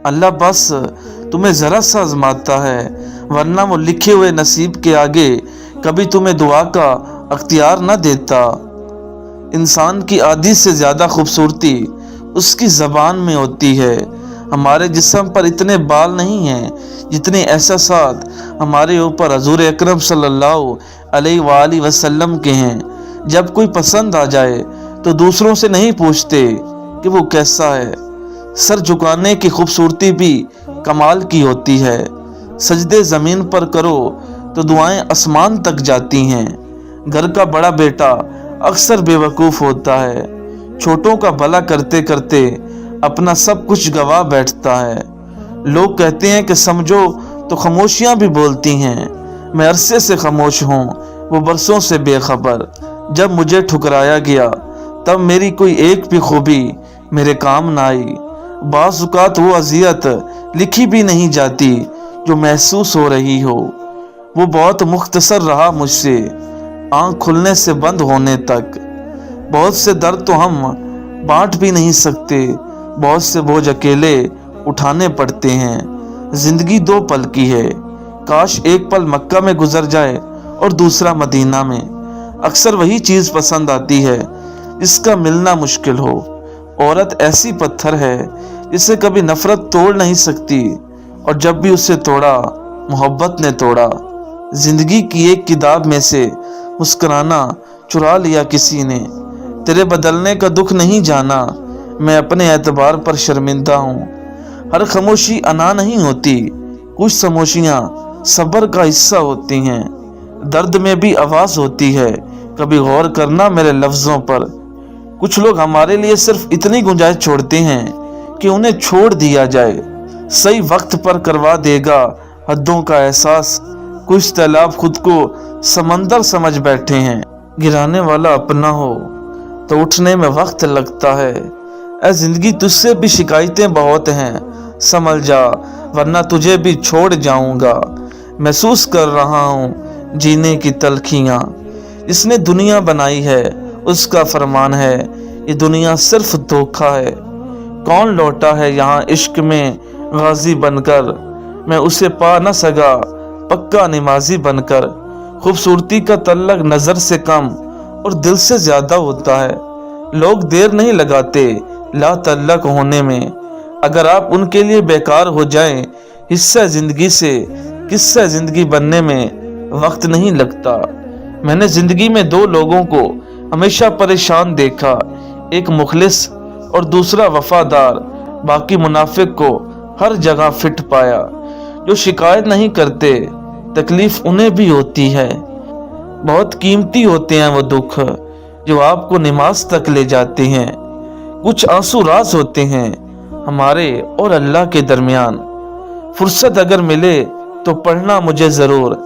अल्लाह बस तुम्हें ज़रा सा आजमाता है, वरना वो लिखे हुए नसीब के आगे कभी तुम्हें दुआ का अख्तियार न देता। इंसान की आदि से ज़्यादा खूबसूरती उसकी ज़बान में होती है। हमारे जिस्म पर इतने बाल नहीं हैं जितने एहसासात हमारे ऊपर हजूर अकरम सल्लल्लाहु अलैहि वसल्लम के हैं। जब कोई पसंद आ जाए तो दूसरों से नहीं पूछते कि वो कैसा है। सर झुकाने की खूबसूरती भी कमाल की होती है। सजदे ज़मीन पर करो तो दुआएं आसमान तक जाती हैं। घर का बड़ा बेटा अक्सर बेवकूफ़ होता है, छोटों का भला करते करते अपना सब कुछ गवा बैठता है। लोग कहते हैं कि समझो तो खामोशियां भी बोलती हैं। मैं अरसे से खामोश हूँ, वो बरसों से बेखबर। जब मुझे ठुकराया गया तब मेरी कोई एक भी खूबी मेरे काम ना आई। बाज़ औक़ात वो अज़ियत लिखी भी नहीं जाती जो महसूस हो रही हो। वो बहुत मुख्तसर रहा मुझसे, आँख खुलने से बंद होने तक। बहुत से दर्द तो हम बांट भी नहीं सकते, बहुत से बोझ अकेले उठाने पड़ते हैं। जिंदगी दो पल की है, काश एक पल मक्का में गुजर जाए और दूसरा मदीना में। अक्सर वही चीज़ पसंद आती है जिसका मिलना मुश्किल हो। औरत ऐसी पत्थर है जिसे कभी नफरत तोड़ नहीं सकती, और जब भी उसे तोड़ा मोहब्बत ने तोड़ा। जिंदगी की एक किताब में से मुस्कुराना चुरा लिया किसी ने। तेरे बदलने का दुख नहीं जाना, मैं अपने एतबार पर शर्मिंदा हूँ। हर खामोशी अना नहीं होती, कुछ खामोशियाँ सब्र का हिस्सा होती हैं। दर्द में भी आवाज़ होती है, कभी गौर करना मेरे लफ्ज़ों पर। कुछ लोग हमारे लिए सिर्फ इतनी गुंजाइश छोड़ते हैं कि उन्हें छोड़ दिया जाए। सही वक्त पर करवा देगा हदों का एहसास। कुछ तालाब खुद को समंदर समझ बैठे हैं। गिराने वाला अपना हो तो उठने में वक्त लगता है। ऐ जिंदगी तुझसे भी शिकायतें बहुत हैं, संभल जा वरना तुझे भी छोड़ जाऊंगा। महसूस कर रहा हूँ जीने की तलखियाँ। इसने दुनिया बनाई है उसका फरमान है, ये दुनिया सिर्फ धोखा है। कौन लौटा है यहाँ इश्क में गाजी बनकर, मैं उसे पा न सका पक्का नमाजी बनकर। खूबसूरती का तल्लक नज़र से कम और दिल से ज़्यादा होता है। लोग देर नहीं लगाते ला तल्लक होने में। अगर आप उनके लिए बेकार हो जाएं, हिस्सा ज़िंदगी से किस्सा ज़िंदगी बनने में वक्त नहीं लगता। मैंने ज़िंदगी में दो लोगों को हमेशा परेशान देखा, एक मुखलिस और दूसरा वफादार। बाकी मुनाफिक को हर जगह फिट पाया। जो शिकायत नहीं करते तकलीफ उन्हें भी होती है। बहुत कीमती होते हैं वो दुख जो आपको नमाज तक ले जाते हैं। कुछ आंसू राज होते हैं हमारे और अल्लाह के दरमियान। फुर्सत अगर मिले तो पढ़ना मुझे ज़रूर,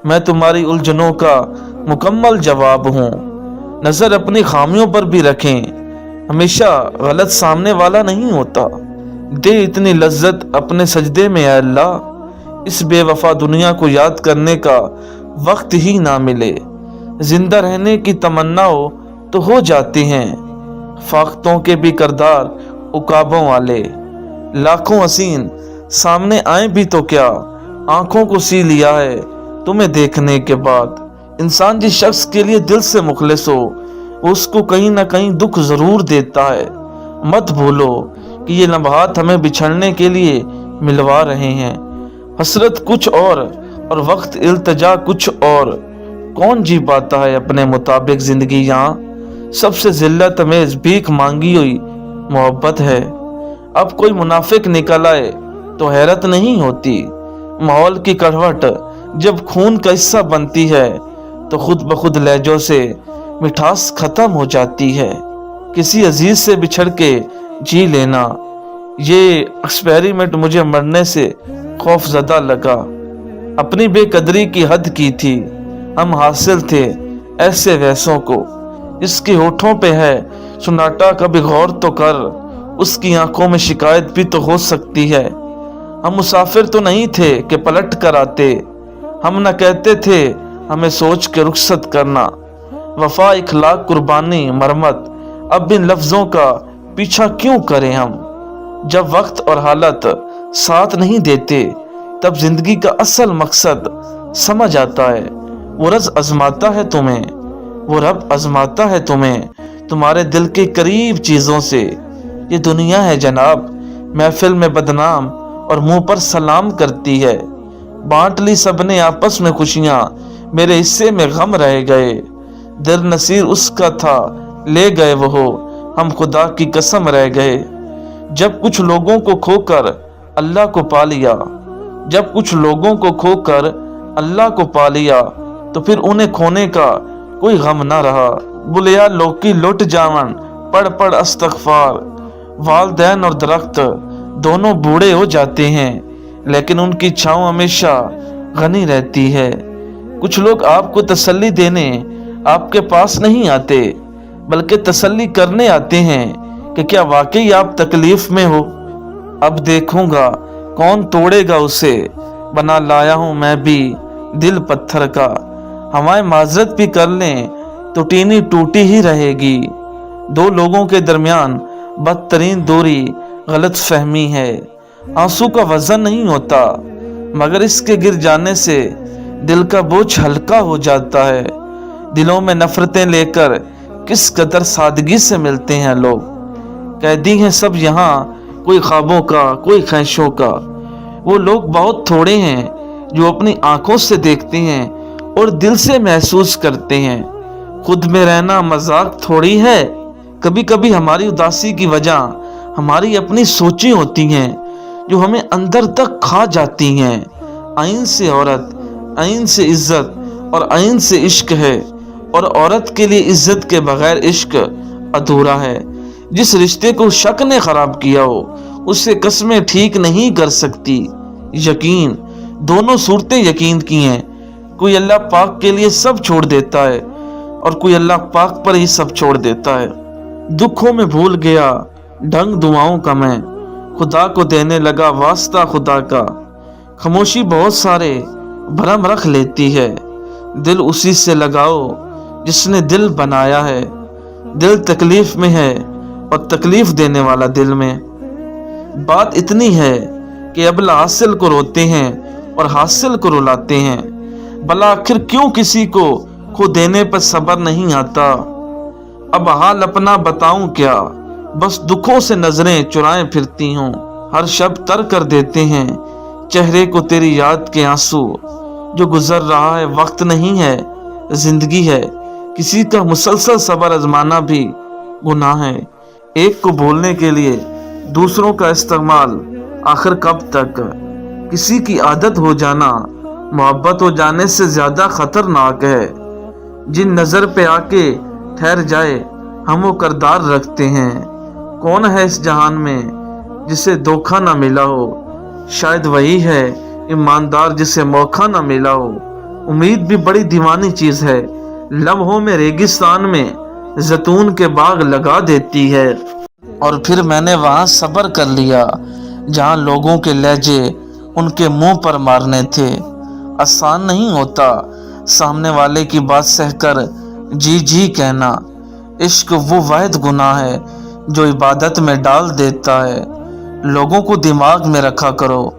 मैं तुम्हारी उलझनों का मुकम्मल जवाब हूँ। नज़र अपनी खामियों पर भी रखें, हमेशा गलत सामने वाला नहीं होता। दे इतनी लज्जत अपने सजदे में है अल्लाह, इस बेवफा दुनिया को याद करने का वक्त ही ना मिले। जिंदा रहने की तमन्ना हो तो हो जाती हैं फाख्तों के भी करदार उकाबों वाले। लाखों हसीन सामने आए भी तो क्या, आंखों को सी लिया है तुम्हें देखने के बाद। इंसान जिस शख्स के लिए दिल से मुखलिस हो उसको कहीं ना कहीं दुख जरूर देता है। मत भूलो कि ये लम्हात हमें बिछड़ने के लिए मिलवा रहे हैं। हसरत कुछ और वक्त इल्तजा कुछ और। कौन जी पाता है अपने मुताबिक जिंदगी यहाँ। सबसे जिल्लत में भीख मांगी हुई मोहब्बत है। अब कोई मुनाफिक निकल आए तो हैरत नहीं होती। माहौल की कड़वट जब खून का हिस्सा बनती है तो खुद ब खुद लहजों से मिठास खत्म हो जाती है। किसी अजीज से बिछड़ के जी लेना, ये एक्सपेरिमेंट मुझे मरने से खौफजदा लगा। अपनी बेकदरी की हद की थी, हम हासिल थे ऐसे वैसों को। इसके होठों पे है सुनाटा, कभी गौर तो कर, उसकी आंखों में शिकायत भी तो हो सकती है। हम मुसाफिर तो नहीं थे कि पलट कर आते, हम न कहते थे हमें सोच के रुखसत करना। वफा इखलाक कुर्बानी मरमत, अब इन लफ्जों का पीछा क्यों करें हम। जब वक्त और हालत ساتھ نہیں دیتے، تب زندگی کا اصل مقصد سمجھ آتا ہے۔ وہ رب آزماتا ہے تمہیں، وہ رب آزماتا ہے تمہیں تمہارے دل کے قریب چیزوں سے۔ یہ دنیا ہے جناب، محفل میں بدنام اور منہ پر سلام کرتی ہے۔ بانٹ لی سب نے آپس میں خوشیاں، میرے حصے میں غم رہ گئے۔ دل نصیر اس کا تھا، لے گئے وہ، ہم خدا کی قسم رہ گئے۔ جب کچھ لوگوں کو کھو کر اللہ کو پا لیا، جب کچھ لوگوں کو کھو کر اللہ کو پا لیا، تو پھر انہیں کھونے کا کوئی غم نہ رہا۔ بلیا لوکی لٹ جاون، پڑھ پڑھ استغفار۔ والدین اور درخت دونوں بوڑھے ہو جاتے ہیں، لیکن ان کی چھاؤں ہمیشہ غنی رہتی ہے۔ کچھ لوگ آپ کو تسلی دینے آپ کے پاس نہیں آتے، بلکہ تسلی کرنے آتے ہیں کہ کیا واقعی آپ تکلیف میں ہو؟ اب دیکھوں گا کون توڑے گا اسے، بنا لایا ہوں میں بھی دل پتھر کا۔ ہمیں معذرت بھی کر لیں تو ٹینی ٹوٹی ہی رہے گی۔ دو لوگوں کے درمیان بدترین دوری غلط فہمی ہے۔ آنسو کا وزن نہیں ہوتا، مگر اس کے گر جانے سے دل کا بوجھ ہلکا ہو جاتا ہے۔ دلوں میں نفرتیں لے کر کس قدر سادگی سے ملتے ہیں لوگ۔ قیدی ہیں سب یہاں، کوئی خوابوں کا، کوئی خواہشوں کا۔ وہ لوگ بہت تھوڑے ہیں جو اپنی آنکھوں سے دیکھتے ہیں اور دل سے محسوس کرتے ہیں۔ خود میں رہنا مذاق تھوڑی ہے۔ کبھی کبھی ہماری اداسی کی وجہ ہماری اپنی سوچیں ہوتی ہیں جو ہمیں اندر تک کھا جاتی ہیں۔ آئین سے عورت، آئین سے عزت اور آئین سے عشق ہے، اور عورت کے لیے عزت کے بغیر عشق ادھورا ہے۔ جس رشتے کو شک نے خراب کیا ہو، اس سے قسمیں ٹھیک نہیں کر سکتی۔ یقین، دونوں صورتیں یقین کی ہیں۔ کوئی اللہ پاک کے لیے سب چھوڑ دیتا ہے اور کوئی اللہ پاک پر ہی سب چھوڑ دیتا ہے۔ دکھوں میں بھول گیا ڈھنگ دعاؤں کا میں، خدا کو دینے لگا واسطہ خدا کا۔ خاموشی بہت سارے بھرم رکھ لیتی ہے، دل اسی سے لگاؤ جس نے دل بنایا ہے۔ دل تکلیف میں ہے اور تکلیف دینے والا دل میں۔ بات اتنی ہے کہ ابلا حاصل کو روتے ہیں اور حاصل کو رلاتے ہیں۔ بلا آخر کیوں کسی کو کھو دینے پر صبر نہیں آتا؟ اب حال اپنا بتاؤں کیا، بس دکھوں سے نظریں چرائے پھرتی ہوں۔ ہر شب تر کر دیتے ہیں چہرے کو تیری یاد کے آنسو۔ جو گزر رہا ہے وقت نہیں ہے، زندگی ہے۔ کسی کا مسلسل صبر آزمانا بھی گناہ ہے۔ ایک کو بولنے کے لیے دوسروں کا استعمال آخر کب تک؟ کسی کی عادت ہو جانا محبت ہو جانے سے زیادہ خطرناک ہے۔ جن نظر پہ آ کے ٹھہر جائے ہم وہ کردار رکھتے ہیں۔ کون ہے اس جہان میں جسے دھوکہ نہ ملا ہو؟ شاید وہی ہے ایماندار جسے موقع نہ ملا ہو۔ امید بھی بڑی دیوانی چیز ہے، لمحوں میں ریگستان میں زیتون کے باغ لگا دیتی ہے۔ اور پھر میں نے وہاں صبر کر لیا جہاں لوگوں کے لہجے ان کے منہ پر مارنے تھے۔ آسان نہیں ہوتا سامنے والے کی بات سہ کر جی جی کہنا۔ عشق وہ واحد گناہ ہے جو عبادت میں ڈال دیتا ہے۔ لوگوں کو دماغ میں رکھا کرو،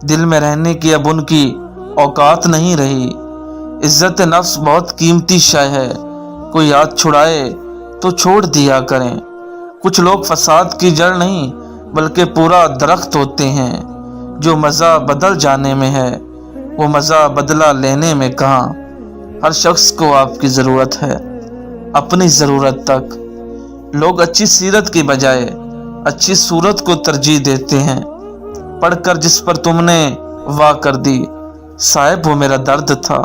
دل میں رہنے کی اب ان کی اوقات نہیں رہی۔ عزت نفس بہت قیمتی شے ہے، کوئی یاد چھڑائے تو چھوڑ دیا کریں۔ کچھ لوگ فساد کی جڑ نہیں بلکہ پورا درخت ہوتے ہیں۔ جو مزہ بدل جانے میں ہے وہ مزہ بدلہ لینے میں کہاں۔ ہر شخص کو آپ کی ضرورت ہے، اپنی ضرورت تک۔ لوگ اچھی سیرت کی بجائے اچھی صورت کو ترجیح دیتے ہیں۔ پڑھ کر جس پر تم نے واہ کر دی، صاحب وہ میرا درد تھا۔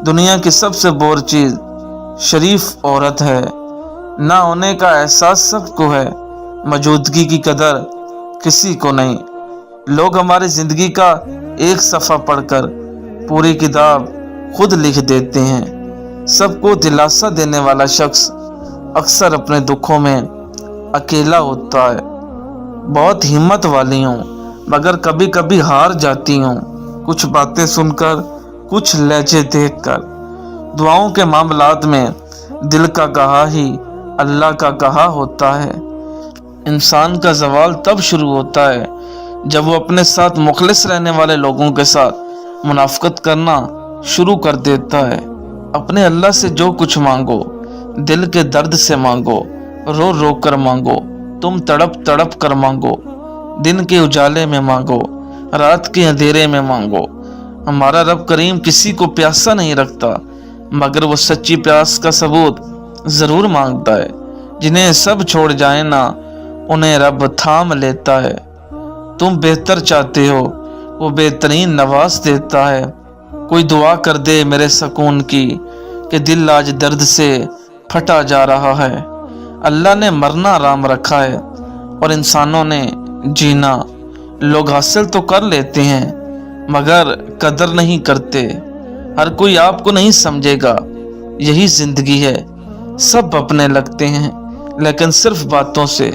دنیا کی سب سے بور چیز شریف عورت ہے۔ نہ ہونے کا احساس سب کو ہے، موجودگی کی قدر کسی کو نہیں۔ لوگ ہماری زندگی کا ایک صفحہ پڑھ کر پوری کتاب خود لکھ دیتے ہیں۔ سب کو دلاسا دینے والا شخص اکثر اپنے دکھوں میں اکیلا ہوتا ہے۔ بہت ہمت والی ہوں مگر کبھی کبھی ہار جاتی ہوں، کچھ باتیں سن کر، کچھ لہجے دیکھ کر۔ دعاؤں کے معاملات میں دل کا کہا ہی اللہ کا کہا ہوتا ہے۔ انسان کا زوال تب شروع ہوتا ہے جب وہ اپنے ساتھ مخلص رہنے والے لوگوں کے ساتھ منافقت کرنا شروع کر دیتا ہے۔ اپنے اللہ سے جو کچھ مانگو، دل کے درد سے مانگو، رو رو کر مانگو، تم تڑپ تڑپ کر مانگو، دن کے اجالے میں مانگو، رات کے اندھیرے میں مانگو۔ ہمارا رب کریم کسی کو پیاسا نہیں رکھتا، مگر وہ سچی پیاس کا ثبوت ضرور مانگتا ہے۔ جنہیں سب چھوڑ جائیں نا، انہیں رب تھام لیتا ہے۔ تم بہتر چاہتے ہو، وہ بہترین نواز دیتا ہے۔ کوئی دعا کر دے میرے سکون کی، کہ دل آج درد سے پھٹا جا رہا ہے۔ اللہ نے مرنا آرام رکھا ہے اور انسانوں نے جینا۔ لوگ حاصل تو کر لیتے ہیں مگر قدر نہیں کرتے۔ ہر کوئی آپ کو نہیں سمجھے گا، یہی زندگی ہے۔ سب اپنے لگتے ہیں لیکن صرف باتوں سے۔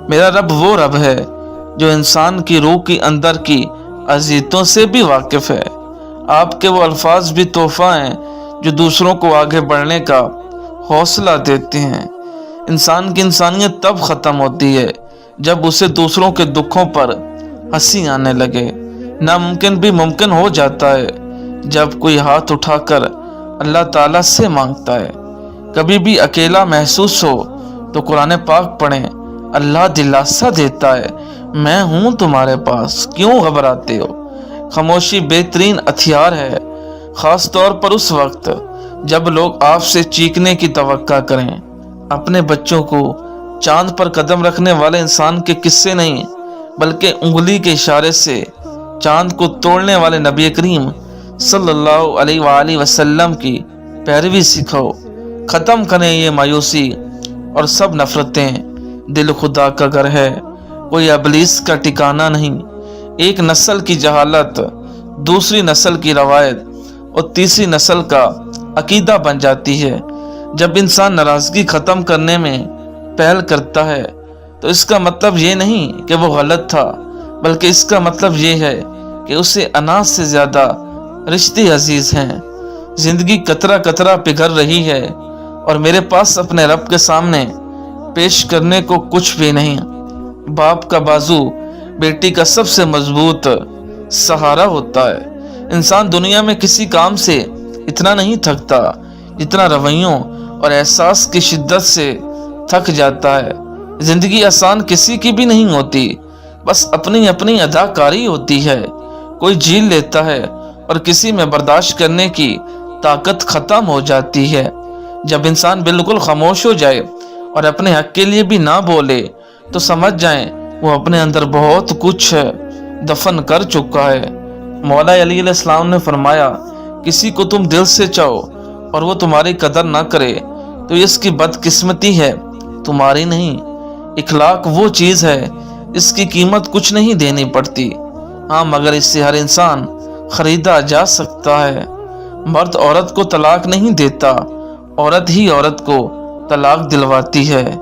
میرا رب وہ رب ہے جو انسان کی روح کی اندر کی اذیتوں سے بھی واقف ہے۔ آپ کے وہ الفاظ بھی تحفہ ہیں جو دوسروں کو آگے بڑھنے کا حوصلہ دیتے ہیں۔ انسان کی انسانیت تب ختم ہوتی ہے جب اسے دوسروں کے دکھوں پر ہنسی آنے لگے۔ ناممکن بھی ممکن ہو جاتا ہے جب کوئی ہاتھ اٹھا کر اللہ تعالیٰ سے مانگتا ہے۔ کبھی بھی اکیلا محسوس ہو تو قرآن پاک پڑھیں، اللہ دلاسا دیتا ہے، میں ہوں تمہارے پاس، کیوں گھبراتے ہو۔ خاموشی بہترین ہتھیار ہے، خاص طور پر اس وقت جب لوگ آپ سے چیخنے کی توقع کریں۔ اپنے بچوں کو چاند پر قدم رکھنے والے انسان کے قصے نہیں بلکہ انگلی کے اشارے سے چاند کو توڑنے والے نبی کریم صلی اللہ علیہ وآلہ وسلم کی پیروی سکھاؤ۔ ختم کریں یہ مایوسی اور سب نفرتیں۔ دل خدا کا گھر ہے، کوئی ابلیس کا ٹھکانہ نہیں۔ ایک نسل کی جہالت دوسری نسل کی روایت اور تیسری نسل کا عقیدہ بن جاتی ہے۔ جب انسان ناراضگی ختم کرنے میں پہل کرتا ہے تو اس کا مطلب یہ نہیں کہ وہ غلط تھا، بلکہ اس کا مطلب یہ ہے کہ اسے اناج سے زیادہ رشتے عزیز ہیں۔ زندگی قطرہ قطرہ پگھل رہی ہے اور میرے پاس اپنے رب کے سامنے پیش کرنے کو کچھ بھی نہیں۔ باپ کا بازو بیٹی کا سب سے مضبوط سہارا ہوتا ہے۔ انسان دنیا میں کسی کام سے اتنا نہیں تھکتا جتنا رویوں اور احساس کی شدت سے تھک جاتا ہے۔ زندگی آسان کسی کی بھی نہیں ہوتی، بس اپنی اپنی اداکاری ہوتی ہے۔ کوئی جھیل لیتا ہے اور کسی میں برداشت کرنے کی طاقت ختم ہو جاتی ہے۔ جب انسان بالکل خاموش ہو جائے اور اپنے حق کے لیے بھی نہ بولے تو سمجھ جائیں وہ اپنے اندر بہت کچھ دفن کر چکا ہے۔ مولا علی علیہ السلام نے فرمایا، کسی کو تم دل سے چاہو اور وہ تمہاری قدر نہ کرے تو اس کی بدقسمتی ہے، تمہاری نہیں۔ اخلاق وہ چیز ہے اس کی قیمت کچھ نہیں دینی پڑتی، ہاں مگر اس سے ہر انسان خریدا جا سکتا ہے۔ مرد عورت کو طلاق نہیں دیتا، عورت ہی عورت کو طلاق دلواتی ہے۔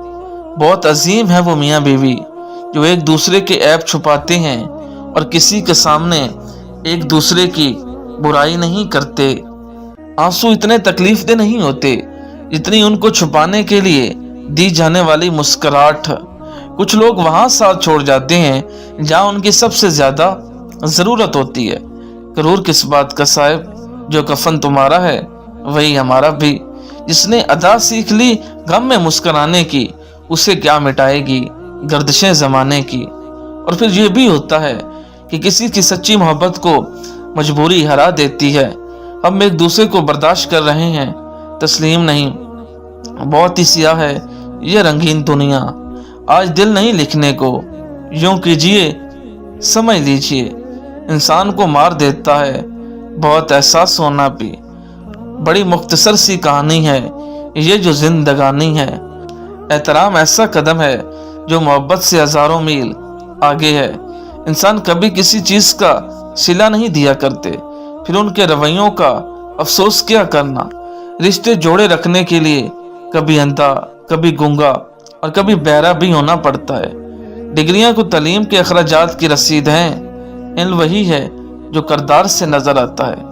بہت عظیم ہے وہ میاں بیوی جو ایک دوسرے کے عیب چھپاتے ہیں اور کسی کے سامنے ایک دوسرے کی برائی نہیں کرتے۔ آنسو اتنے تکلیف دہ نہیں ہوتے جتنی ان کو چھپانے کے لیے دی جانے والی مسکراہٹ۔ کچھ لوگ وہاں ساتھ چھوڑ جاتے ہیں جہاں ان کی سب سے زیادہ ضرورت ہوتی ہے۔ غرور کس بات کا صاحب، جو کفن تمہارا ہے وہی ہمارا بھی۔ جس نے ادا سیکھ لی غم میں مسکرانے کی، اسے کیا مٹائے گی گردشیں زمانے کی۔ اور پھر یہ بھی ہوتا ہے کہ کسی کی سچی محبت کو مجبوری ہرا دیتی ہے۔ ہم ایک دوسرے کو برداشت کر رہے ہیں، تسلیم نہیں۔ بہت ہی سیاہ ہے یہ رنگین دنیا، آج دل نہیں لکھنے کو، یوں کیجئے سمجھ لیجئے۔ انسان کو مار دیتا ہے بہت احساس ہونا بھی۔ بڑی مختصر سی کہانی ہے یہ جو زندگانی ہے۔ احترام ایسا قدم ہے جو محبت سے ہزاروں میل آگے ہے۔ انسان کبھی کسی چیز کا صلہ نہیں دیا کرتے، پھر ان کے رویوں کا افسوس کیا کرنا۔ رشتے جوڑے رکھنے کے لیے کبھی اندھا، کبھی گونگا اور کبھی بہرا بھی ہونا پڑتا ہے۔ ڈگریاں کو تعلیم کے اخراجات کی رسید ہیں، علم وہی ہے جو کردار سے نظر آتا ہے۔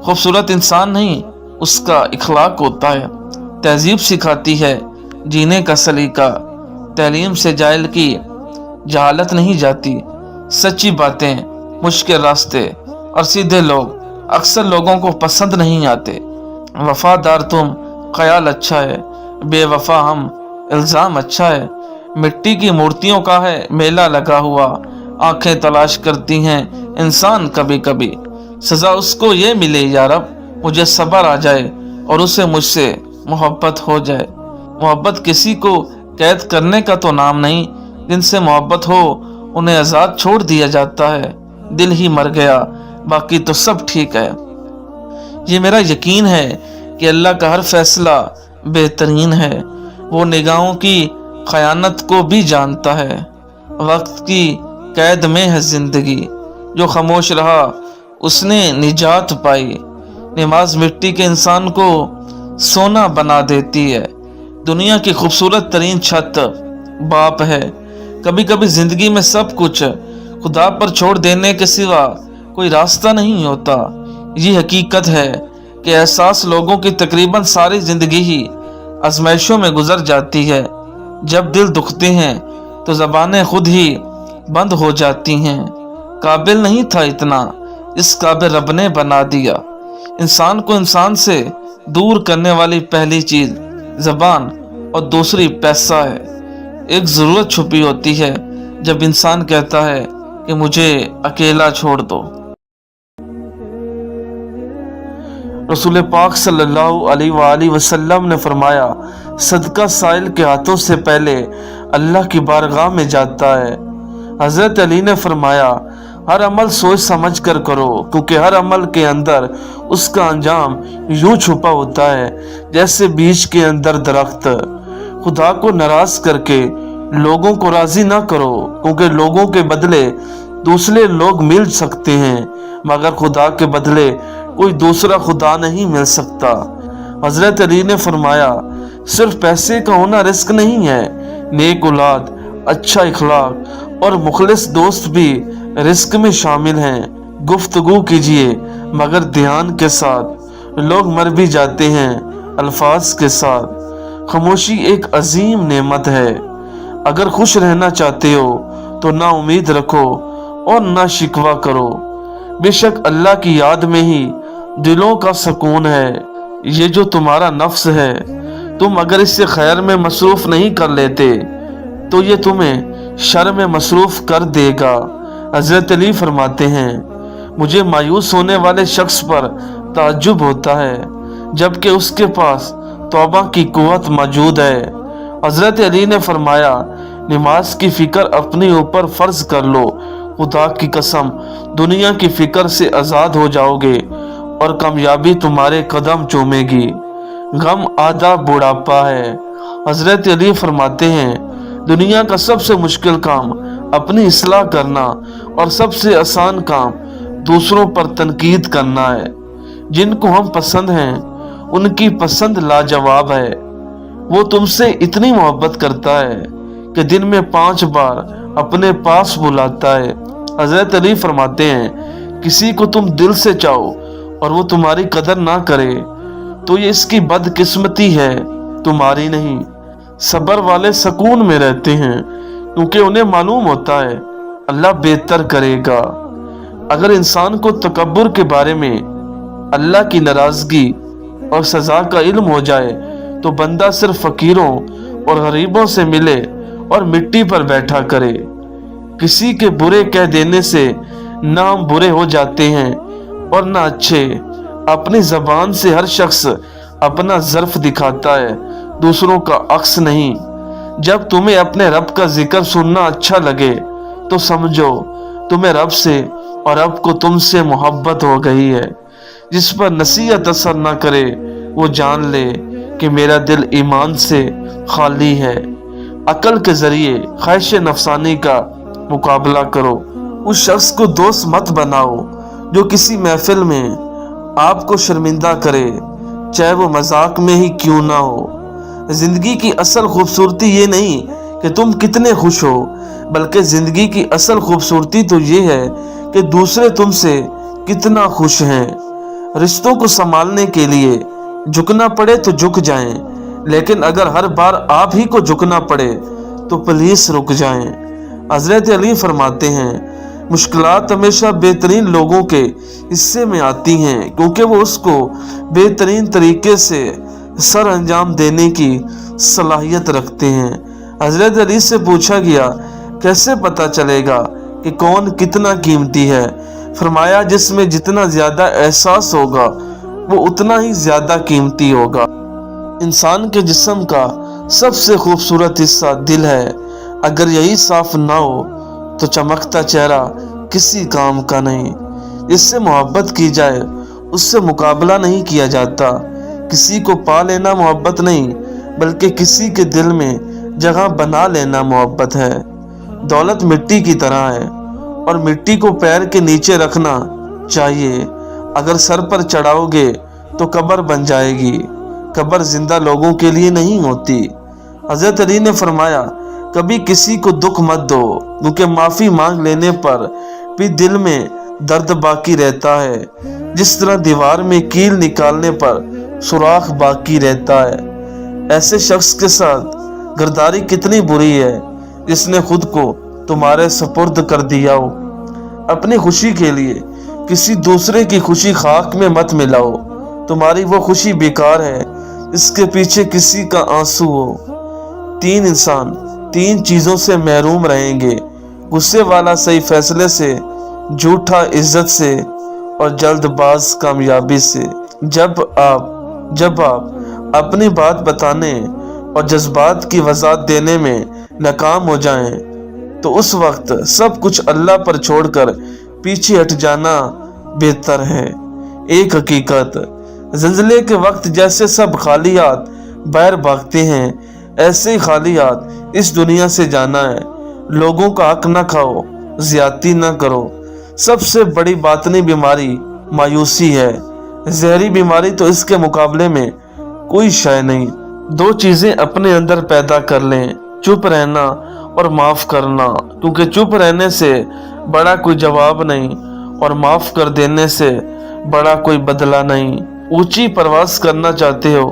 خوبصورت انسان نہیں، اس کا اخلاق ہوتا ہے۔ تہذیب سکھاتی ہے جینے کا سلیقہ، تعلیم سے جاہل کی جہالت نہیں جاتی، सच्ची बातें, मुश्किल रास्ते और सीधे लोग अक्सर लोगों को पसंद नहीं आते। वफादार तुम, ख्याल अच्छा है, बेवफा हम, इल्ज़ाम अच्छा है। मिट्टी की मूर्तियों का है मेला लगा हुआ, आंखें तलाश करती हैं इंसान कभी कभी। सज़ा उसको ये मिले या रब, मुझे सब्र आ जाए और उसे मुझसे मोहब्बत हो जाए। मोहब्बत किसी को कैद करने का तो नाम नहीं, जिनसे मोहब्बत हो उन्हें आज़ाद छोड़ दिया जाता है। दिल ही मर गया, बाकी तो सब ठीक है। ये मेरा यकीन है कि अल्लाह का हर फैसला बेहतरीन है। वो निगाहों की खयानत को भी जानता है। वक्त की कैद में है जिंदगी, जो खामोश रहा उसने निजात पाई। नमाज मिट्टी के इंसान को सोना बना देती है। दुनिया की खूबसूरत तरीन छत बाप है। कभी कभी जिंदगी में सब कुछ खुदा पर छोड़ देने के सिवा कोई रास्ता नहीं होता। ये हकीकत है कि एहसास लोगों की तकरीबन सारी जिंदगी ही आजमाइशों में गुजर जाती है। जब दिल दुखते हैं तो ज़बानें खुद ही बंद हो जाती हैं। काबिल नहीं था इतना, इस काबिल रब ने बना दिया। इंसान को इंसान से दूर करने वाली पहली चीज ज़बान और दूसरी पैसा है। एक ज़रूरत छुपी होती है जब इंसान कहता है कि मुझे अकेला छोड़ दो। रसूल पाक सल्लल्लाहु अलैहि वसल्लम ने फरमाया, सदका साइल के हाथों से पहले अल्लाह की बारगाह में जाता है। हजरत अली ने फरमाया, हर अमल सोच समझ कर करो, क्योंकि हर अमल के अंदर उसका अंजाम यूं छुपा होता है जैसे बीज के अंदर दरख्त। खुदा को नाराज करके लोगों को राजी ना करो, क्योंकि लोगों के बदले दूसरे लोग मिल सकते हैं, मगर खुदा के बदले कोई दूसरा खुदा नहीं मिल सकता। हजरत अली ने फरमाया, सिर्फ पैसे का होना रिस्क नहीं है, नेक औलाद, अच्छा इखलाक और मुखलिस दोस्त भी रिस्क में शामिल हैं। गुफ्तगू कीजिए मगर ध्यान के साथ। लोग मर भी जाते हैं अल्फाज के साथ। खामोशी एक अजीम नेमत है। अगर खुश रहना चाहते हो तो ना उम्मीद रखो और ना शिकवा करो। बेशक अल्लाह की याद में ही दिलों का सुकून है। ये जो तुम्हारा नफ्स है, तुम अगर इससे खैर में मसरूफ नहीं कर लेते तो ये तुम्हें शर में मसरूफ कर देगा। हजरत अली फरमाते हैं, मुझे मायूस होने वाले शख्स पर ताज्जुब होता है जबकि उसके पास तौबा की कुव्वत मौजूद है। हजरत अली ने फरमाया, नमाज की फिक्र अपने ऊपर फर्ज कर लो, खुदा की कसम दुनिया की फिक्र से आज़ाद हो जाओगे और कामयाबी तुम्हारे कदम चूमेगी। गम आधा बुढ़ापा है। हजरत अली फरमाते हैं, दुनिया का सबसे मुश्किल काम अपनी इस्लाह करना और सबसे आसान काम दूसरों पर तनकीद करना है। जिनको हम पसंद हैं उनकी पसंद लाजवाब है। वो तुमसे इतनी मोहब्बत करता है कि दिन में 5 बार अपने पास बुलाता है। हजरत अली फरमाते हैं, किसी को तुम दिल से चाहो और वो तुम्हारी कदर ना करे तो ये इसकी बदकिस्मती है, तुम्हारी नहीं। सब्र वाले सुकून में रहते हैं क्योंकि उन्हें मालूम होता है अल्लाह बेहतर करेगा। अगर इंसान को तकब्बुर के बारे में अल्लाह की नाराजगी और सजा का इल्म हो जाए तो बंदा सिर्फ फकीरों और गरीबों से मिले और मिट्टी पर बैठा करे। किसी के बुरे कह देने से ना हम बुरे हो जाते हैं और ना अच्छे। अपनी जबान से हर शख्स अपना ज़र्फ दिखाता है, दूसरों का अक्स नहीं। जब तुम्हें अपने रब का जिक्र सुनना अच्छा लगे तो समझो तुम्हें रब से और रब को तुमसे मोहब्बत हो गई है। जिस पर नसीहत असर न करे वो जान ले कि मेरा दिल ईमान से खाली है। अकल के जरिए ख्वाहिश नफसानी का मुकाबला करो। उस शख्स को दोस्त मत बनाओ जो किसी महफिल में आपको शर्मिंदा करे, चाहे वो मजाक में ही क्यों ना हो। जिंदगी की असल खूबसूरती ये नहीं कि तुम कितने खुश हो, बल्कि जिंदगी की असल खूबसूरती तो ये है कि दूसरे तुमसे कितना खुश हैं। रिश्तों को संभालने के लिए झुकना पड़े तो झुक जाएं, लेकिन अगर हर बार आप ही को झुकना पड़े तो प्लीज रुक जाएं। हजरत अली फरमाते हैं, मुश्किलात हमेशा बेहतरीन लोगों के हिस्से में आती हैं, क्योंकि वो उसको बेहतरीन तरीके से सर अंजाम देने की सलाहियत रखते हैं। हजरत अली से पूछा गया, कैसे पता चलेगा कि कौन कितना कीमती है? फरमाया, जिसमें जितना ज्यादा एहसास होगा वो उतना ही ज्यादा कीमती होगा। इंसान के जिस्म का सबसे खूबसूरत हिस्सा दिल है। अगर यही साफ ना हो तो चमकता चेहरा किसी काम का नहीं। जिससे मोहब्बत की जाए उससे मुकाबला नहीं किया जाता। किसी को पा लेना मोहब्बत नहीं, बल्कि किसी के दिल में जगह बना लेना मोहब्बत है। दौलत मिट्टी की तरह है और मिट्टी को पैर के नीचे रखना चाहिए। अगर सर पर चढ़ाओगे तो कब्र बन जाएगी। कब्र जिंदा लोगों के लिए नहीं होती। हजरत अली ने फरमाया, कभी किसी को दुख मत दो, क्योंकि माफी मांग लेने पर भी दिल में दर्द बाकी रहता है। जिस तरह दीवार में कील निकालने पर सुराख बाकी रहता है, ऐसे शख्स के साथ गद्दारी कितनी बुरी है जिसने खुद को तुम्हारे सुपुर्द कर दिया हो। अपनी खुशी के लिए किसी दूसरे की खुशी खाक में मत मिलाओ। तुम्हारी वो खुशी बेकार है इसके पीछे किसी का आंसू हो। तीन इंसान तीन चीजों से महरूम रहेंगे, गुस्से वाला सही फैसले से, झूठा इज्जत से, और जल्दबाज कामयाबी से। जब आप अपनी बात बताने और जज्बात की वजाहत देने में नाकाम हो जाएं, तो उस वक्त सब कुछ अल्लाह पर छोड़कर पीछे हट जाना बेहतर है। एक हकीकत, ज़िलज़ले के वक्त जैसे सब खालियात बाहर भागते हैं, ऐसे ही खालियात इस दुनिया से जाना है। लोगों का हक न खाओ, ज्यादती न करो। सबसे बड़ी बातनी बीमारी मायूसी है। जहरी बीमारी तो इसके मुकाबले में कोई शय नहीं। दो चीजें अपने अंदर पैदा कर लें, चुप रहना और माफ करना, क्योंकि चुप रहने से बड़ा कोई जवाब नहीं और माफ कर देने से बड़ा कोई बदला नहीं। ऊंची परवास करना चाहते हो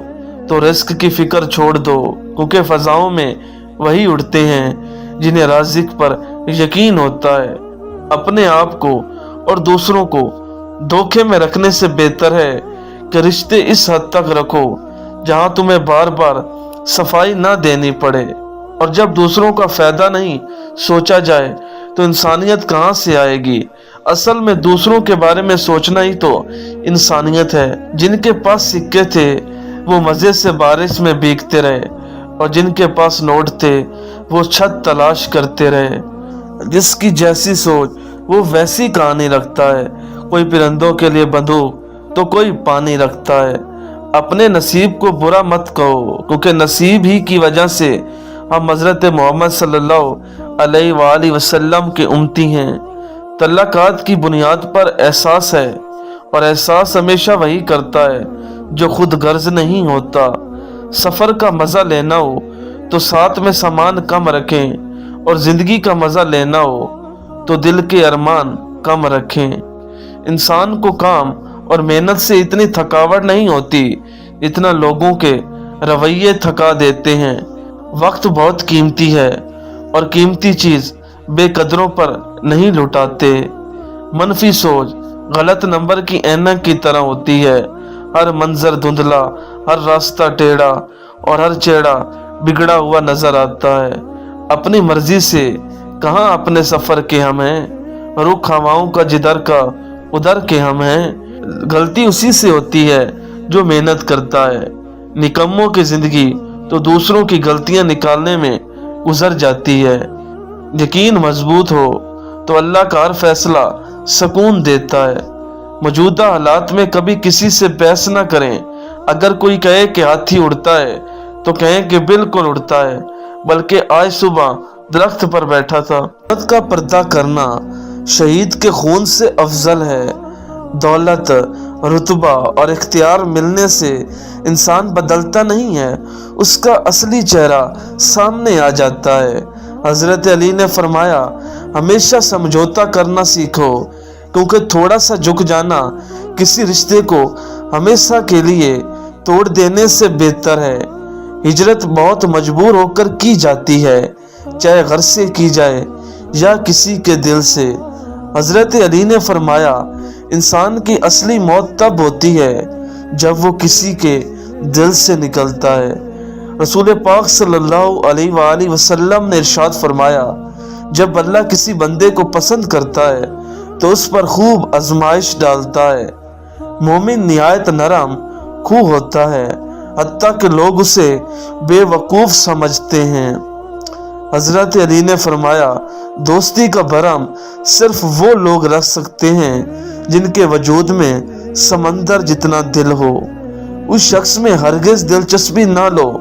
तो रिस्क की फिक्र छोड़ दो, क्योंकि फजाओं में वही उड़ते हैं जिन्हें राज़िक पर यकीन होता है। अपने आप को और दूसरों को धोखे में रखने से बेहतर है कि रिश्ते इस हद तक रखो जहां तुम्हें बार बार सफाई ना देनी पड़े। और जब दूसरों का फायदा नहीं सोचा जाए तो इंसानियत कहां से आएगी? असल में दूसरों के बारे में सोचना ही तो इंसानियत है। जिनके पास सिक्के थे वो मजे से बारिश में भीगते रहे, और जिनके पास नोट थे वो छत तलाश करते रहे। जिसकी जैसी सोच वो वैसी कहानी रखता है। कोई परिंदों के लिए बंदूक तो कोई पानी रखता है। अपने नसीब को बुरा मत कहो, क्योंकि नसीब ही की वजह से हम हज़रत मोहम्मद सल्लल्लाहु अलैहि वसल्लम के उम्मती हैं। तल्लकात की बुनियाद पर एहसास है, और एहसास हमेशा वही करता है जो खुद गर्ज नहीं होता। सफर का मजा लेना हो तो साथ में सामान कम रखें, और जिंदगी का मजा लेना हो तो दिल के अरमान कम रखें। इंसान को काम और मेहनत से इतनी थकावट नहीं होती इतना लोगों के रवैये थका देते हैं। वक्त बहुत कीमती है, और कीमती चीज बेकदरों पर नहीं लुटाते। मनफी सोच गलत नंबर की ऐनक की तरह होती है। हर मंजर धुंधला, हर रास्ता टेढ़ा, और हर चेहरा बिगड़ा हुआ नजर आता है। अपनी मर्जी से कहाँ अपने सफर के हम हैं, रुख हवाओं का जिधर का उधर के हम हैं। गलती उसी से होती है जो मेहनत करता है। निकम्मों की जिंदगी तो दूसरों की गलतियां निकालने में गुजर जाती है। यकीन मजबूत हो तो अल्लाह का हर फैसला सुकून देता है। मौजूदा हालात में कभी किसी से बहस न करें। अगर कोई कहे कि हाथी उड़ता है तो कहें कि बिल्कुल उड़ता है, बल्कि आज सुबह दरख्त पर बैठा था। औरत का पर्दा करना शहीद के खून से अफजल है। दौलत, रुतबा और इख्तियार मिलने से इंसान बदलता नहीं है, उसका असली चेहरा सामने आ जाता है। हजरत अली ने फरमाया, हमेशा समझौता करना सीखो, क्योंकि थोड़ा सा झुक जाना किसी रिश्ते को हमेशा के लिए तोड़ देने से बेहतर है। हिजरत बहुत मजबूर होकर की जाती है, चाहे घर से की जाए या किसी के दिल से। حضرت علی نے فرمایا انسان کی اصلی موت تب ہوتی ہے جب وہ کسی کے دل سے نکلتا ہے۔ رسول پاک صلی اللہ علیہ وآلہ وسلم نے ارشاد فرمایا جب اللہ کسی بندے کو پسند کرتا ہے تو اس پر خوب آزمائش ڈالتا ہے۔ مومن نہایت نرم خو ہوتا ہے حتیٰ کہ لوگ اسے بے وقوف سمجھتے ہیں۔ حضرت علی نے فرمایا دوستی کا بھرم صرف وہ لوگ رکھ سکتے ہیں جن کے وجود میں سمندر جتنا دل ہو۔ اس شخص میں ہرگز دلچسپی نہ لو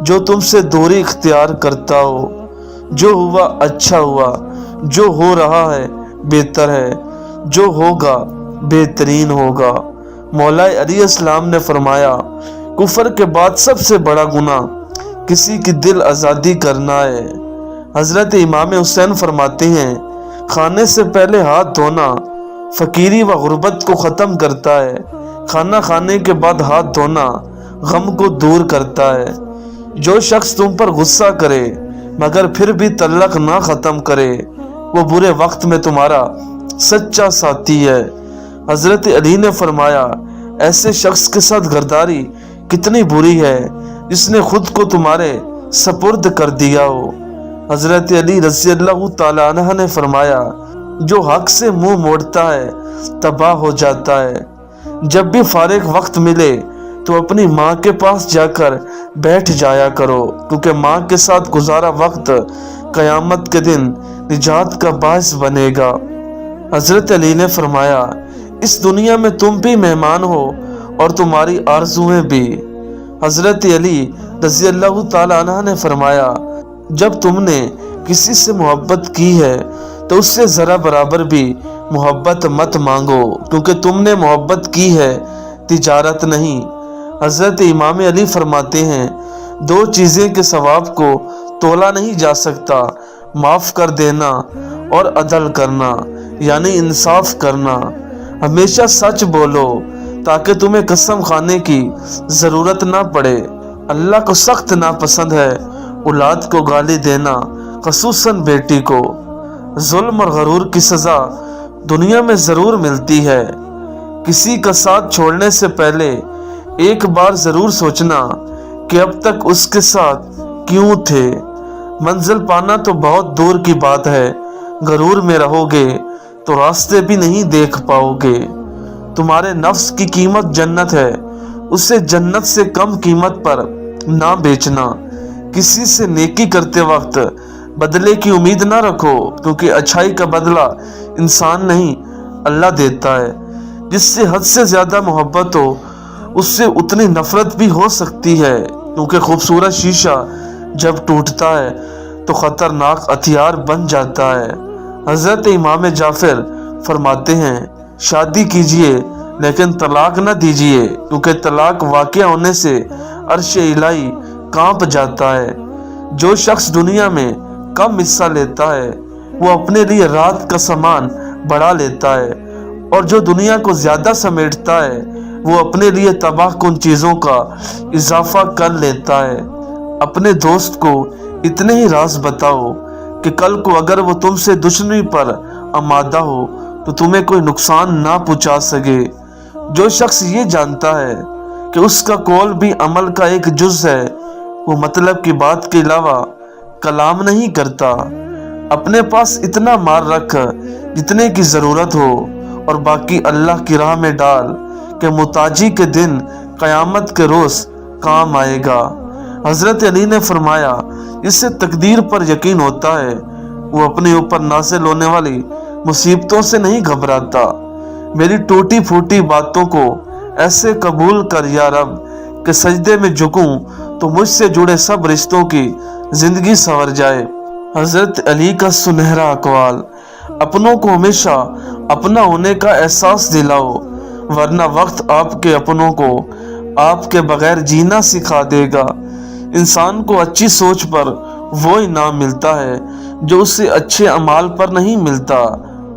جو تم سے دوری اختیار کرتا ہو۔ جو ہوا اچھا ہوا، جو ہو رہا ہے بہتر ہے، جو ہوگا بہترین ہوگا۔ مولا علیہ السلام نے فرمایا کفر کے بعد سب سے بڑا گناہ کسی کی دل آزادی کرنا ہے۔ حضرت امام حسین فرماتے ہیں کھانے سے پہلے ہاتھ دھونا فقیری و غربت کو ختم کرتا ہے، کھانا کھانے کے بعد ہاتھ دھونا غم کو دور کرتا ہے۔ جو شخص تم پر غصہ کرے مگر پھر بھی تعلق نہ ختم کرے وہ برے وقت میں تمہارا سچا ساتھی ہے۔ حضرت علی نے فرمایا ایسے شخص کے ساتھ غداری کتنی بری ہے جس نے خود کو تمہارے سپرد کر دیا ہو۔ حضرت علی رضی اللہ تعالی عنہ نے فرمایا جو حق سے منہ موڑتا ہے تباہ ہو جاتا ہے۔ جب بھی فارغ وقت ملے تو اپنی ماں کے پاس جا کر بیٹھ جایا کرو کیونکہ ماں کے ساتھ گزارا وقت قیامت کے دن نجات کا باعث بنے گا۔ حضرت علی نے فرمایا اس دنیا میں تم بھی مہمان ہو اور تمہاری آرزویں بھی۔ حضرت علی رضی اللہ تعالی عنہ نے فرمایا جب تم نے کسی سے محبت کی ہے تو اس سے ذرا برابر بھی محبت مت مانگو کیونکہ تم نے محبت کی ہے تجارت نہیں۔ حضرت امام علی فرماتے ہیں دو چیزیں کے ثواب کو تولا نہیں جا سکتا، معاف کر دینا اور عدل کرنا یعنی انصاف کرنا۔ ہمیشہ سچ بولو تاکہ تمہیں قسم کھانے کی ضرورت نہ پڑے۔ اللہ کو سخت ناپسند ہے اولاد کو گالی دینا، خصوصاً بیٹی کو۔ ظلم اور غرور کی سزا دنیا میں ضرور ملتی ہے۔ کسی کا ساتھ چھوڑنے سے پہلے ایک بار ضرور سوچنا کہ اب تک اس کے ساتھ کیوں تھے۔ منزل پانا تو بہت دور کی بات ہے، غرور میں رہو گے تو راستے بھی نہیں دیکھ پاؤ گے۔ تمہارے نفس کی قیمت جنت ہے، اسے جنت سے کم قیمت پر نہ بیچنا۔ کسی سے نیکی کرتے وقت بدلے کی امید نہ رکھو کیونکہ اچھائی کا بدلہ انسان نہیں اللہ دیتا ہے۔ جس سے حد سے زیادہ محبت ہو اس سے اتنی نفرت بھی ہو سکتی ہے کیونکہ خوبصورت شیشہ جب ٹوٹتا ہے تو خطرناک ہتھیار بن جاتا ہے۔ حضرت امام جعفر فرماتے ہیں شادی کیجئے لیکن طلاق نہ دیجئے کیونکہ طلاق واقع ہونے سے عرش الہی کانپ جاتا ہے۔ جو شخص دنیا میں کم حصہ لیتا ہے وہ اپنے لیے رات کا سامان بڑھا لیتا ہے اور جو دنیا کو زیادہ سمیٹتا ہے وہ اپنے لیے تباہ کن چیزوں کا اضافہ کر لیتا ہے۔ اپنے دوست کو اتنے ہی راز بتاؤ کہ کل کو اگر وہ تم سے دشمنی پر آمادہ ہو تو تمہیں کوئی نقصان نہ پہنچا سکے۔ جو شخص یہ جانتا ہے کہ اس کا قول بھی عمل کا ایک جز ہے وہ مطلب کی بات کے علاوہ کلام نہیں کرتا۔ اپنے پاس اتنا مال رکھ جتنے کی ضرورت ہو اور باقی اللہ کی راہ میں ڈال کہ محتاجی کے دن قیامت کے روز کام آئے گا۔ حضرت علی نے فرمایا جس سے تقدیر پر یقین ہوتا ہے وہ اپنے اوپر نازل ہونے والی مصیبتوں سے نہیں گھبراتا۔ میری ٹوٹی پھوٹی باتوں کو ایسے قبول کر یا رب کہ سجدے میں جھکوں تو مجھ سے جڑے سب رشتوں کی زندگی سنور جائے۔ حضرت علی کا سنہرا اقوال اپنوں کو ہمیشہ اپنا ہونے کا احساس دلاؤ ورنہ وقت آپ کے اپنوں کو آپ کے بغیر جینا سکھا دے گا۔ انسان کو اچھی سوچ پر وہ انعام ملتا ہے جو اسے اچھے اعمال پر نہیں ملتا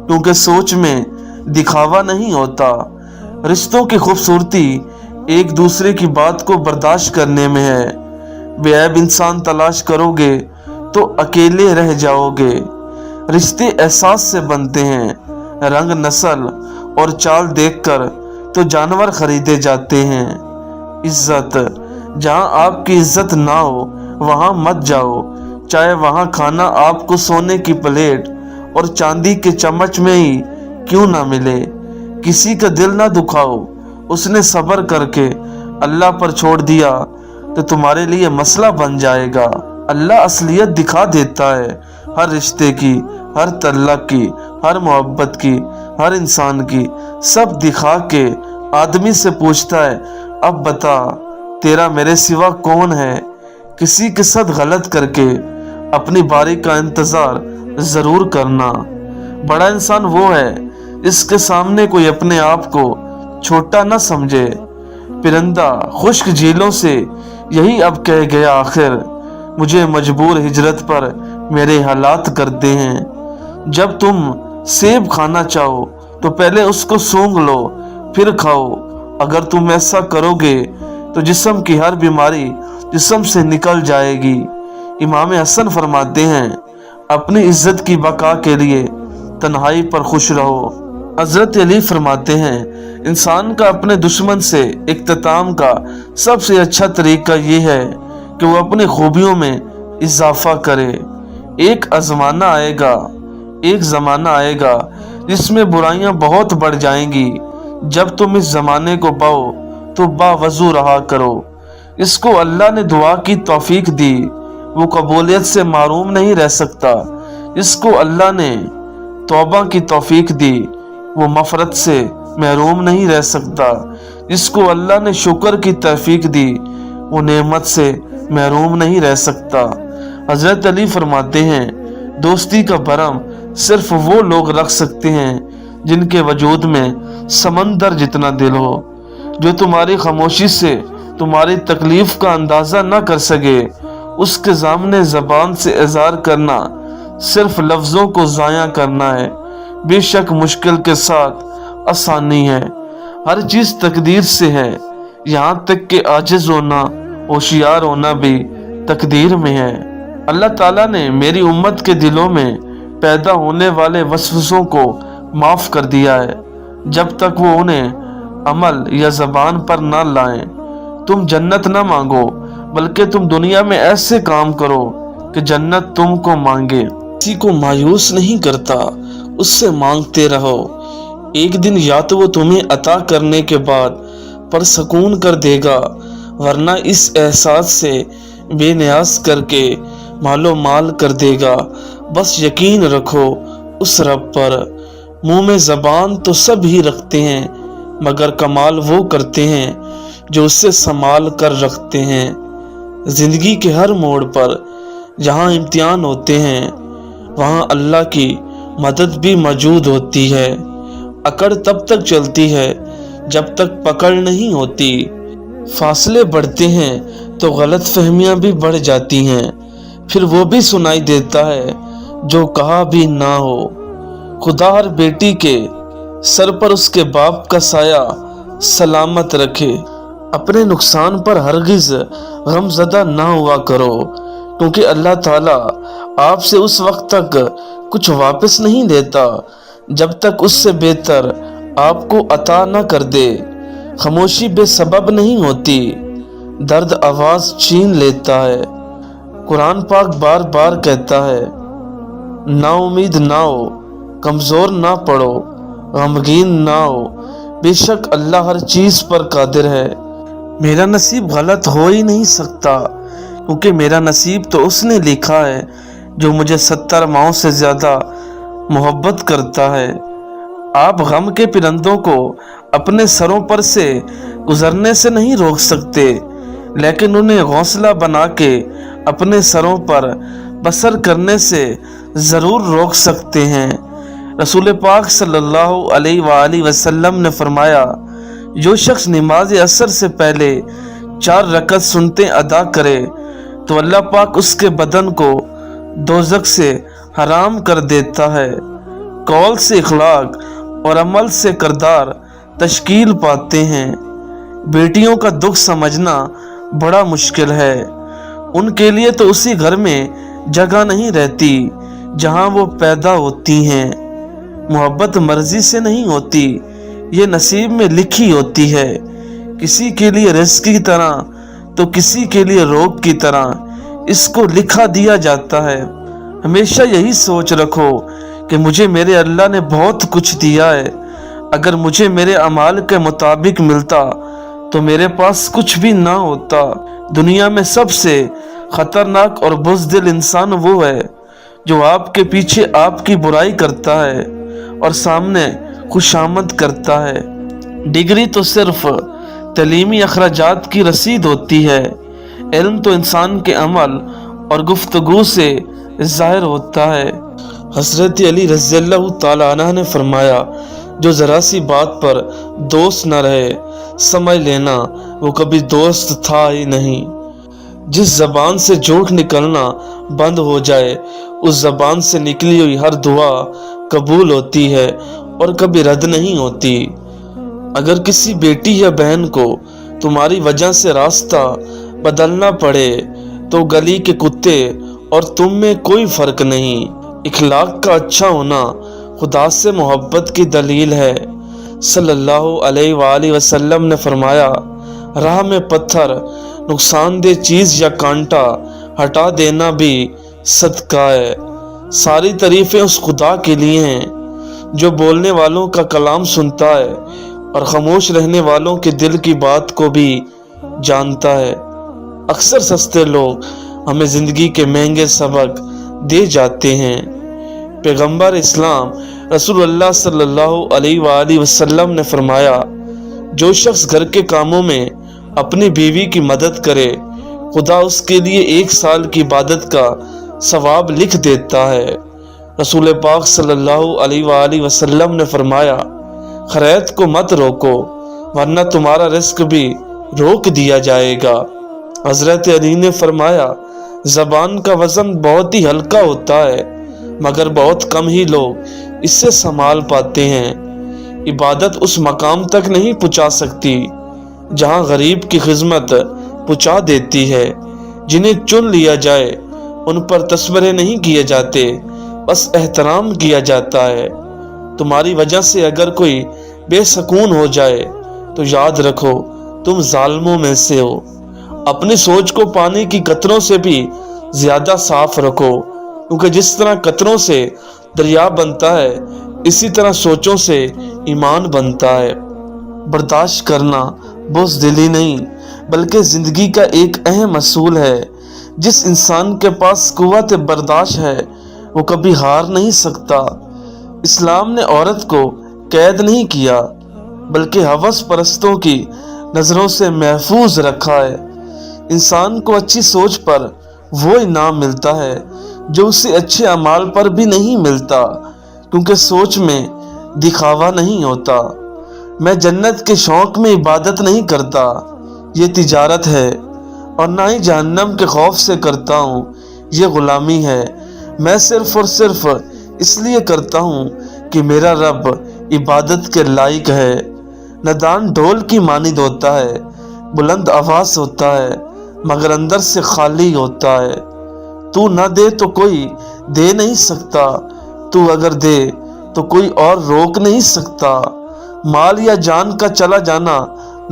کیونکہ سوچ میں دکھاوا نہیں ہوتا۔ رشتوں کی خوبصورتی ایک دوسرے کی بات کو برداشت کرنے میں ہے۔ بے عیب انسان تلاش کرو گے تو اکیلے رہ جاؤ گے۔ رشتے احساس سے بنتے ہیں، रंग, नस्ल और चाल देखकर तो जानवर खरीदे जाते हैं। इज्जत, जहां आपकी इज्जत ना हो वहां मत जाओ, चाहे वहां खाना आपको सोने की प्लेट और चांदी के चम्मच में ही क्यों ना मिले। किसी का दिल ना दुखाओ, उसने सब्र करके अल्लाह पर छोड़ दिया तो तुम्हारे लिए मसला बन जाएगा। अल्लाह असलियत दिखा देता है, हर रिश्ते की, हर तल्लक की, हर मोहब्बत की, हर इंसान की, सब दिखा के आदमी से पूछता है, अब बता तेरा मेरे सिवा कौन है। किसी के साथ गलत करके अपनी बारी का इंतजार जरूर करना। बड़ा इंसान वो है इसके सामने कोई अपने आप को छोटा न समझे। परिंदा खुश्क झीलों से यही अब कह गया, आखिर मुझे मजबूर हिजरत पर मेरे हालात करते हैं। जब तुम सेब खाना चाहो तो पहले उसको सूंघ लो फिर खाओ। अगर तुम ऐसा करोगे तो जिस्म की हर बीमारी जिस्म से निकल जाएगी। इमाम हसन फरमाते हैं, अपनी इज्जत की बका के लिए तन्हाई पर खुश रहो। हजरत अली फरमाते हैं, इंसान का अपने दुश्मन से इख्तिताम का सबसे अच्छा तरीका ये है कि वो अपनी खूबियों में इजाफा करे। एक ज़माना आएगा जिसमें बुराइयां बहुत बढ़ जाएंगी। जब तुम इस ज़माने को पाओ तो बावजू रहा करो। इसको अल्लाह ने दुआ की तौफीक दी, वो कबूलियत से मारूम नहीं रह सकता। इसको अल्लाह ने तौबा की तौफीक दी, वो मफरत से महरूम नहीं रह सकता। जिसको अल्लाह ने शुक्र की तौफीक दी, वो नेमत से महरूम नहीं रह सकता। हजरत अली फरमाते हैं, दोस्ती का भरम सिर्फ वो लोग रख सकते हैं जिनके वजूद में समंदर जितना दिल हो। जो तुम्हारी खामोशी से तुम्हारी तकलीफ का अंदाजा न कर सके, उसके सामने जबान से इज़हार करना सिर्फ लफ्जों को ज़ाया करना है। बेशक मुश्किल के साथ आसानी है, हर चीज तकदीर से है। यहाँ तक कि आजिज होना, होशियार होना भी तकदीर में है। अल्लाह ताला ने मेरी उम्मत के दिलों में पैदा होने वाले वसवसों को माफ कर दिया है, जब तक वो उन्हें अमल या जबान पर ना लाएं। तुम जन्नत ना मांगो, बल्कि तुम दुनिया में ऐसे काम करो कि जन्नत तुमको मांगे। किसी को मायूस नहीं करता, उससे मांगते रहो। एक दिन या तो वो तुम्हें अता करने के बाद पर सकून कर देगा, वरना इस एहसास से बेनियाज करके मालो माल कर देगा। बस यकीन रखो उस रब पर। मुंह में जबान तो सब ही रखते हैं, मगर कमाल वो करते हैं जो उससे संभाल कर रखते हैं। जिंदगी के हर मोड़ पर जहाँ इम्तिहान होते हैं, वहाँ अल्लाह की मदद भी मौजूद होती है। अकड़ तब तक चलती है जब तक पकड़ नहीं होती। फासले बढ़ते हैं तो गलत फहमियां भी बढ़ जाती हैं, फिर वो भी सुनाई देता है जो कहा भी ना हो। खुदा हर बेटी के सर पर उसके बाप का साया सलामत रखे। अपने नुकसान पर हरगिज गमज़दा ना हुआ करो, क्योंकि अल्लाह ताला आपसे उस वक्त तक कुछ वापस नहीं लेता जब तक उससे बेहतर आपको अता न कर दे। खामोशी बेसबब नहीं होती, दर्द आवाज छीन लेता है। कुरान पाक बार बार कहता है, ना उम्मीद ना हो, कमजोर ना पड़ो, गमगीन ना हो, बेशक अल्लाह हर चीज पर कादिर है। मेरा नसीब गलत हो ही नहीं सकता, क्योंकि मेरा नसीब तो उसने लिखा है जो मुझे 70 माओं से ज्यादा मोहब्बत करता है। आप गम के परिंदों को अपने सरों पर से गुजरने से नहीं रोक सकते, लेकिन उन्हें घोंसला बना के अपने सरों पर बसर करने से ज़रूर रोक सकते हैं। रसूल पाक सल्लल्लाहु अलैहि वसल्लम ने फरमाया, जो शख्स नमाज असर से पहले 4 रकअत सुन्नतें अदा करे तो अल्लाह पाक उसके बदन को दोज़ख से हराम कर देता है। कौल से इखलाक और अमल से किरदार तश्कील पाते हैं। बेटियों का दुख समझना बड़ा मुश्किल है। उनके लिए तो उसी घर में जगह नहीं रहती जहां वो पैदा होती हैं। मोहब्बत मर्जी से नहीं होती, ये नसीब में लिखी होती है। किसी के लिए रिस्क की तरह तो किसी के लिए रोग की तरह इसको लिखा दिया जाता है। हमेशा यही सोच रखो कि मुझे मेरे अल्लाह ने बहुत कुछ दिया है। अगर मुझे मेरे अमाल के मुताबिक मिलता तो मेरे पास कुछ भी ना होता। दुनिया में सबसे खतरनाक और बुज़दिल इंसान वो है जो आपके पीछे आपकी बुराई करता है और सामने खुशामद करता है। डिग्री तो सिर्फ तलीमी अखराजात की रसीद होती है, इल्म तो इंसान के अमल और गुफ्तगू से ज़ाहिर होता है। हज़रत अली रज़ियल्लाहु ताला अन्हु ने फरमाया, जो ज़रा सी बात पर दोस्त न रहे, समझ लेना वो कभी दोस्त था ही नहीं। जिस ज़बान से झूठ निकलना बंद हो जाए, उस ज़बान से निकली हुई हर दुआ कबूल होती है और कभी रद्द नहीं होती। अगर किसी बेटी या बहन को तुम्हारी वजह से रास्ता बदलना पड़े तो गली के कुत्ते और तुम में कोई फ़र्क नहीं। इखलाक का अच्छा होना खुदा से मोहब्बत की दलील है। सल्लल्लाहु अलैहि वसल्लम ने फरमाया, राह में पत्थर, नुकसानदेह चीज़ या कांटा हटा देना भी सदका है। सारी तारीफ़ें उस खुदा के लिए हैं जो बोलने वालों का कलाम सुनता है और खामोश रहने वालों के दिल की बात को भी जानता है। अक्सर सस्ते लोग हमें ज़िंदगी के महंगे सबक दे जाते हैं। पैगंबर इस्लाम रसूलुल्लाह सल्लल्लाहु अलैहि वसल्लम ने फरमाया, जो शख्स घर के कामों में अपनी बीवी की मदद करे, खुदा उसके लिए 1 साल की इबादत का सवाब लिख देता है। रसूल पाक सल्लल्लाहु अलैहि वसल्लम ने फरमाया, खैरात को मत रोको वरना तुम्हारा रिस्क भी रोक दिया जाएगा। हज़रत अली ने फरमाया, ज़बान का वज़न बहुत ही हल्का होता है मगर बहुत कम ही लोग इससे संभाल पाते हैं। इबादत उस मकाम तक नहीं पहुँचा सकती जहाँ गरीब की खिदमत पहुँचा देती है। जिन्हें चुन लिया जाए उन पर तस्वरे नहीं किए जाते, बस एहतराम किया जाता है। तुम्हारी वजह से अगर कोई बेसकून हो जाए तो याद रखो तुम जालिमों में से हो। अपनी सोच को पानी की कतरों से भी ज्यादा साफ रखो, क्योंकि जिस तरह कतरों से दरिया बनता है इसी तरह सोचों से ईमान बनता है। बर्दाश्त करना बुज़दिली नहीं बल्कि जिंदगी का एक अहम असूल है। जिस इंसान के पास कुव्वत बर्दाश्त है वो कभी हार नहीं सकता। इस्लाम ने औरत को कैद नहीं किया बल्कि हवस परस्तों की नज़रों से महफूज रखा है। इंसान को अच्छी सोच पर वो इनाम मिलता है जो उसे अच्छे अमाल पर भी नहीं मिलता, क्योंकि सोच में दिखावा नहीं होता। मैं जन्नत के शौक में इबादत नहीं करता, ये तिजारत है, और ना ही जहन्नम के खौफ से करता हूँ, ये गुलामी है। मैं सिर्फ और सिर्फ इसलिए करता हूँ कि मेरा रब इबादत के लायक है। नदान ढोल की मानिंद होता है, बुलंद आवाज होता है मगर अंदर से खाली होता है। तू न दे तो कोई दे नहीं सकता, तू अगर दे तो कोई और रोक नहीं सकता। माल या जान का चला जाना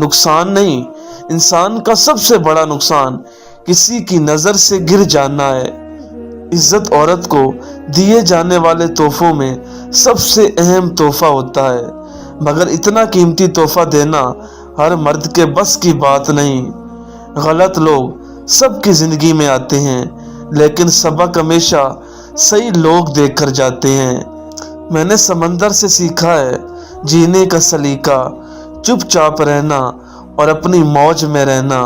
नुकसान नहीं, इंसान का सबसे बड़ा नुकसान किसी की नज़र से गिर जाना है। इज्जत औरत को दिए जाने वाले तोहफों में सबसे अहम तोहफा होता है, मगर इतना कीमती तोहफा देना हर मर्द के बस की बात नहीं। गलत लोग सबकी ज़िंदगी में आते हैं लेकिन सबक हमेशा सही लोग देकर जाते हैं। मैंने समंदर से सीखा है जीने का सलीका, चुपचाप रहना और अपनी मौज में रहना।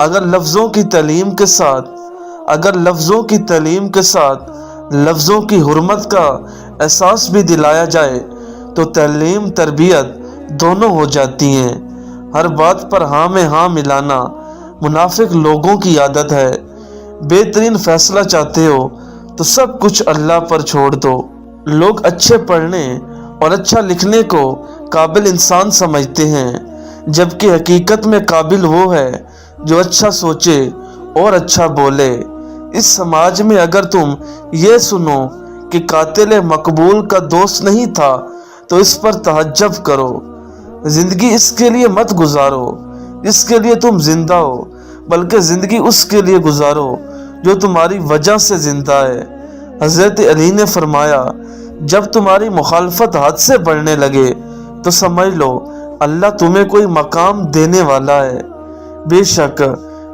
अगर लफ्ज़ों की तालीम के साथ लफ्ज़ों की हुर्मत का एहसास भी दिलाया जाए तो तालीम तरबियत दोनों हो जाती हैं। हर बात पर हाँ में हाँ मिलाना मुनाफिक लोगों की आदत है। बेहतरीन फैसला चाहते हो तो सब कुछ अल्लाह पर छोड़ दो। लोग अच्छे पढ़ने और अच्छा लिखने को काबिल इंसान समझते हैं, जबकि हकीकत में काबिल वो है जो अच्छा सोचे और अच्छा बोले। इस समाज में अगर तुम ये सुनो کہ قاتل مقبول کا دوست نہیں تھا تو اس پر تعجب کرو۔ زندگی اس کے لیے مت گزارو جس کے لیے تم زندہ ہو، بلکہ زندگی اس کے لیے گزارو جو تمہاری وجہ سے زندہ ہے۔ حضرت علی نے فرمایا، جب تمہاری مخالفت حد سے بڑھنے لگے تو سمجھ لو اللہ تمہیں کوئی مقام دینے والا ہے۔ بے شک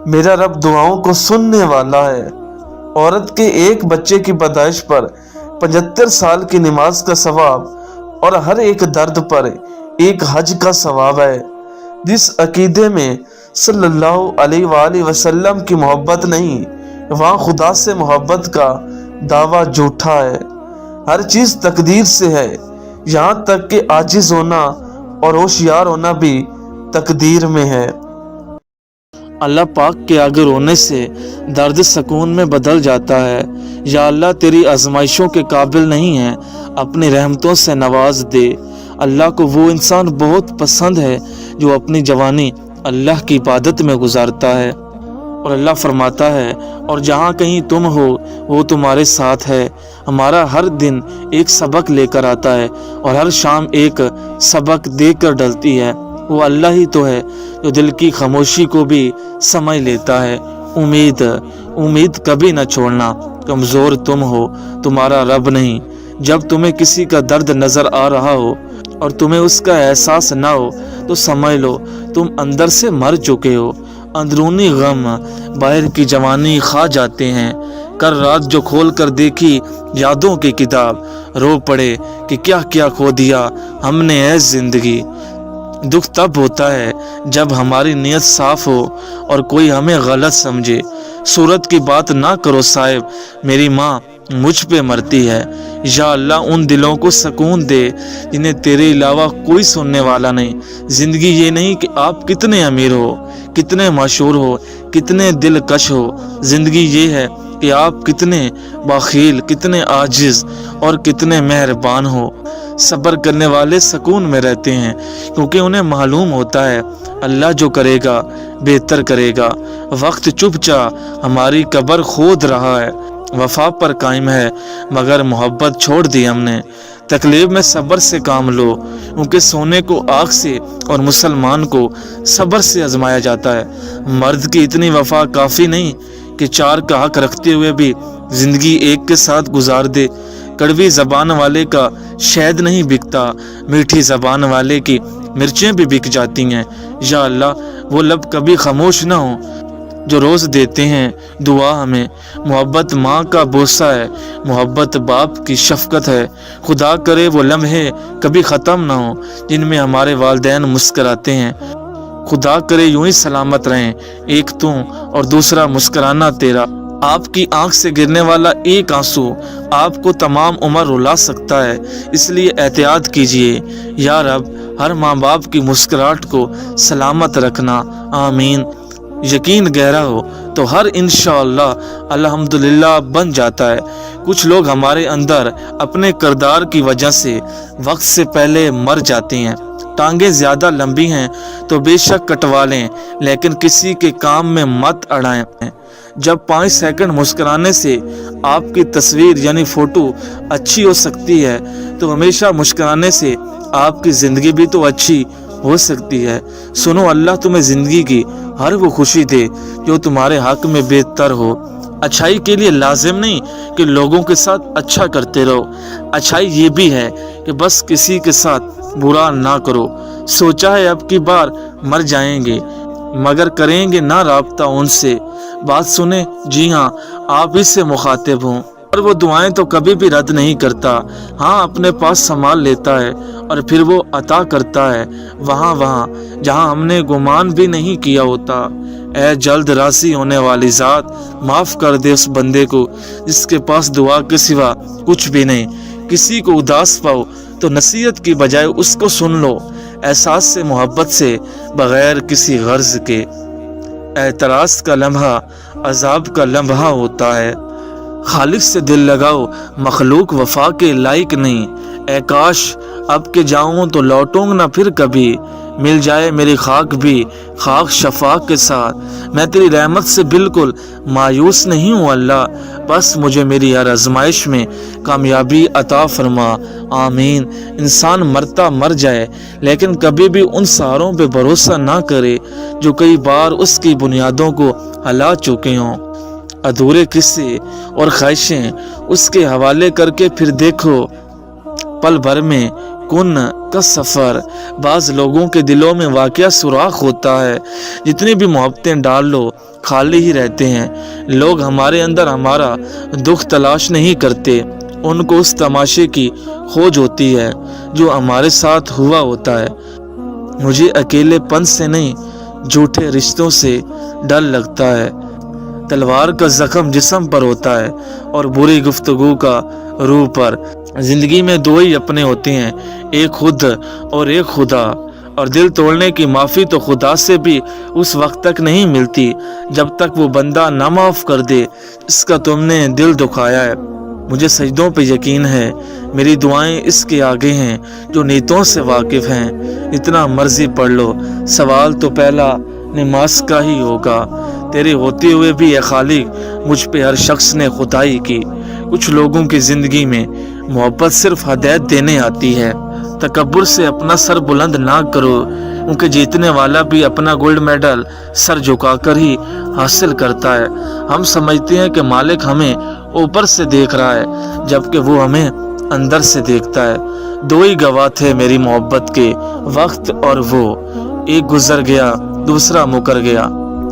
میرا رب دعاؤں کو سننے والا ہے۔ عورت کے ایک بچے کی پیدائش پر 75 سال کی نماز کا ثواب اور ہر ایک درد پر ایک حج کا ثواب ہے۔ جس عقیدے میں صلی اللہ علیہ وآلہ وسلم کی محبت نہیں، وہاں خدا سے محبت کا دعویٰ جھوٹا ہے۔ ہر چیز تقدیر سے ہے، یہاں تک کہ عاجز ہونا اور ہوشیار ہونا بھی تقدیر میں ہے۔ اللہ پاک کے آگے رونے سے درد سکون میں بدل جاتا ہے۔ یا اللہ تیری آزمائشوں کے قابل نہیں ہیں، اپنی رحمتوں سے نواز دے۔ اللہ کو وہ انسان بہت پسند ہے جو اپنی جوانی اللہ کی عبادت میں گزارتا ہے۔ اور اللہ فرماتا ہے، اور جہاں کہیں تم ہو وہ تمہارے ساتھ ہے۔ ہمارا ہر دن ایک سبق لے کر آتا ہے اور ہر شام ایک سبق دے کر ڈلتی ہے۔ وہ اللہ ہی تو ہے جو دل کی خاموشی کو بھی سمجھ لیتا ہے۔ امید کبھی نہ چھوڑنا، کمزور تم ہو، تمہارا رب نہیں۔ جب تمہیں کسی کا درد نظر آ رہا ہو اور تمہیں اس کا احساس نہ ہو تو سمجھ لو تم اندر سے مر چکے ہو۔ اندرونی غم باہر کی جوانی کھا جاتے ہیں۔ کر رات جو کھول کر دیکھی یادوں کی کتاب، رو پڑے کہ کیا کیا کھو دیا ہم نے اے زندگی۔ دکھ تب ہوتا ہے جب ہماری نیت صاف ہو اور کوئی ہمیں غلط سمجھے۔ صورت کی بات نہ کرو صاحب، میری ماں مجھ پہ مرتی ہے۔ یا اللہ ان دلوں کو سکون دے جنہیں تیرے علاوہ کوئی سننے والا نہیں۔ زندگی یہ نہیں کہ آپ کتنے امیر ہو، کتنے مشہور ہو، کتنے دلکش ہو۔ زندگی یہ ہے کہ آپ کتنے بخیل، کتنے عاجز اور کتنے مہربان ہو۔ صبر کرنے والے سکون میں رہتے ہیں کیونکہ انہیں معلوم ہوتا ہے اللہ جو کرے گا بہتر کرے گا۔ وقت چپ چا ہماری قبر کھود رہا ہے، وفا پر قائم ہے مگر محبت چھوڑ دی ہم نے۔ تکلیف میں صبر سے کام لو کیونکہ سونے کو آگ سے اور مسلمان کو صبر سے آزمایا جاتا ہے۔ مرد کی اتنی وفا کافی نہیں کہ چار کا حق رکھتے ہوئے بھی زندگی ایک کے ساتھ گزار دے۔ کڑوی زبان والے کا شہد نہیں بکتا، میٹھی زبان والے کی مرچیں بھی بک جاتی ہیں۔ یا اللہ وہ لب کبھی خاموش نہ ہوں جو روز دیتے ہیں دعا ہمیں۔ محبت ماں کا بوسہ ہے، محبت باپ کی شفقت ہے۔ خدا کرے وہ لمحے کبھی ختم نہ ہوں جن میں ہمارے والدین مسکراتے ہیں۔ خدا کرے یوں ہی سلامت رہیں، ایک تو اور دوسرا مسکرانا تیرا۔ آپ کی آنکھ سے گرنے والا ایک آنسو آپ کو تمام عمر رلا سکتا ہے، اس لیے احتیاط کیجیے۔ یا رب ہر ماں باپ کی مسکراہٹ کو سلامت رکھنا، آمین۔ یقین گہرا ہو تو ہر انشاءاللہ الحمدللہ بن جاتا ہے۔ کچھ لوگ ہمارے اندر اپنے کردار کی وجہ سے وقت سے پہلے مر جاتے ہیں۔ ٹانگیں زیادہ لمبی ہیں تو بے شک کٹوا لیں، لیکن کسی کے کام میں مت اڑائیں۔ جب 5 سیکنڈ مسکرانے سے آپ کی تصویر یعنی فوٹو اچھی ہو سکتی ہے تو ہمیشہ مسکرانے سے آپ کی زندگی بھی تو اچھی ہو سکتی ہے۔ سنو اللہ تمہیں زندگی کی ہر وہ خوشی دے جو تمہارے حق میں بہتر ہو۔ اچھائی کے لیے لازم نہیں کہ لوگوں کے ساتھ اچھا کرتے رہو، اچھائی یہ بھی ہے کہ بس کسی کے ساتھ برا نہ کرو۔ سوچا ہے اب کی بار مر جائیں گے مگر کریں گے نہ رابطہ ان سے۔ بات سنیں، جی ہاں آپ اس سے مخاطب ہوں، اور وہ دعائیں تو کبھی بھی رد نہیں کرتا۔ ہاں اپنے پاس سنبھال لیتا ہے اور پھر وہ عطا کرتا ہے وہاں جہاں ہم نے گمان بھی نہیں کیا ہوتا۔ اے جلد راضی ہونے والی ذات، معاف کر دے اس بندے کو جس کے پاس دعا کے سوا کچھ بھی نہیں۔ کسی کو اداس پاؤ تو نصیحت کی بجائے اس کو سن لو، احساس سے محبت سے بغیر کسی غرض کے۔ اعتراض کا لمحہ عذاب کا لمحہ ہوتا ہے۔ خالق سے دل لگاؤ، مخلوق وفا کے لائق نہیں۔ اے کاش اب کے جاؤں تو لوٹوں نہ پھر کبھی، مل جائے میری خاک بھی خاک شفاق کے ساتھ۔ میں تیری رحمت سے بالکل مایوس نہیں ہوں اللہ، بس مجھے میری ہر آزمائش میں کامیابی عطا فرما، آمین۔ انسان مرتا مر جائے لیکن کبھی بھی ان سہاروں پہ بھروسہ نہ کرے جو کئی بار اس کی بنیادوں کو ہلا چکے ہوں۔ ادھورے قصے اور خواہشیں اس کے حوالے کر کے پھر دیکھو پل بھر میں کن کا سفر۔ بعض لوگوں کے دلوں میں واقعہ سوراخ ہوتا ہے، جتنی بھی محبتیں ڈال لو خالی ہی رہتے ہیں۔ لوگ ہمارے اندر ہمارا دکھ تلاش نہیں کرتے، ان کو اس تماشے کی کھوج ہوتی ہے جو ہمارے ساتھ ہوا ہوتا ہے۔ مجھے اکیلے پن سے نہیں جھوٹے رشتوں سے ڈر لگتا ہے۔ تلوار کا زخم جسم پر ہوتا ہے اور بری گفتگو کا روح پر۔ زندگی میں دو ہی اپنے ہوتے ہیں، ایک خود اور ایک خدا، اور دل توڑنے کی معافی تو خدا سے بھی اس وقت تک نہیں ملتی جب تک وہ بندہ نہ معاف کر دے اس کا تم نے دل دکھایا ہے۔ مجھے سجدوں پہ یقین ہے، میری دعائیں اس کے آگے ہیں جو نیتوں سے واقف ہیں۔ اتنا مرضی پڑھ لو، سوال تو پہلا نماز کا ہی ہوگا۔ تیرے ہوتے ہوئے بھی اے خالق مجھ پہ ہر شخص نے خدائی کی۔ کچھ لوگوں کی زندگی میں محبت صرف ہدایت دینے آتی ہے۔ تکبر سے اپنا سر بلند نہ کرو، کیونکہ جیتنے والا بھی اپنا گولڈ میڈل سر جھکا کر ہی حاصل کرتا ہے۔ ہم سمجھتے ہیں کہ مالک ہمیں اوپر سے دیکھ رہا ہے جبکہ وہ ہمیں اندر سے دیکھتا ہے۔ دو ہی گواہ تھے میری محبت کے، وقت اور وہ، ایک گزر گیا دوسرا مکر گیا۔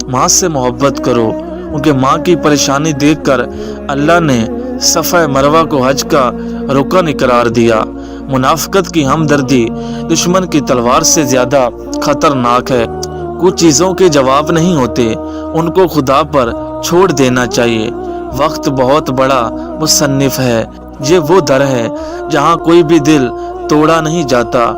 ماں سے محبت کرو، کیونکہ ماں کی پریشانی دیکھ کر اللہ نے صفا مروہ کو حج کا رکن قرار دیا۔ منافقت کی ہمدردی دشمن کی تلوار سے زیادہ خطرناک ہے۔ کچھ چیزوں کے جواب نہیں ہوتے، ان کو خدا پر چھوڑ دینا چاہیے۔ وقت بہت بڑا مصنف ہے، یہ وہ در ہے جہاں کوئی بھی دل توڑا نہیں جاتا۔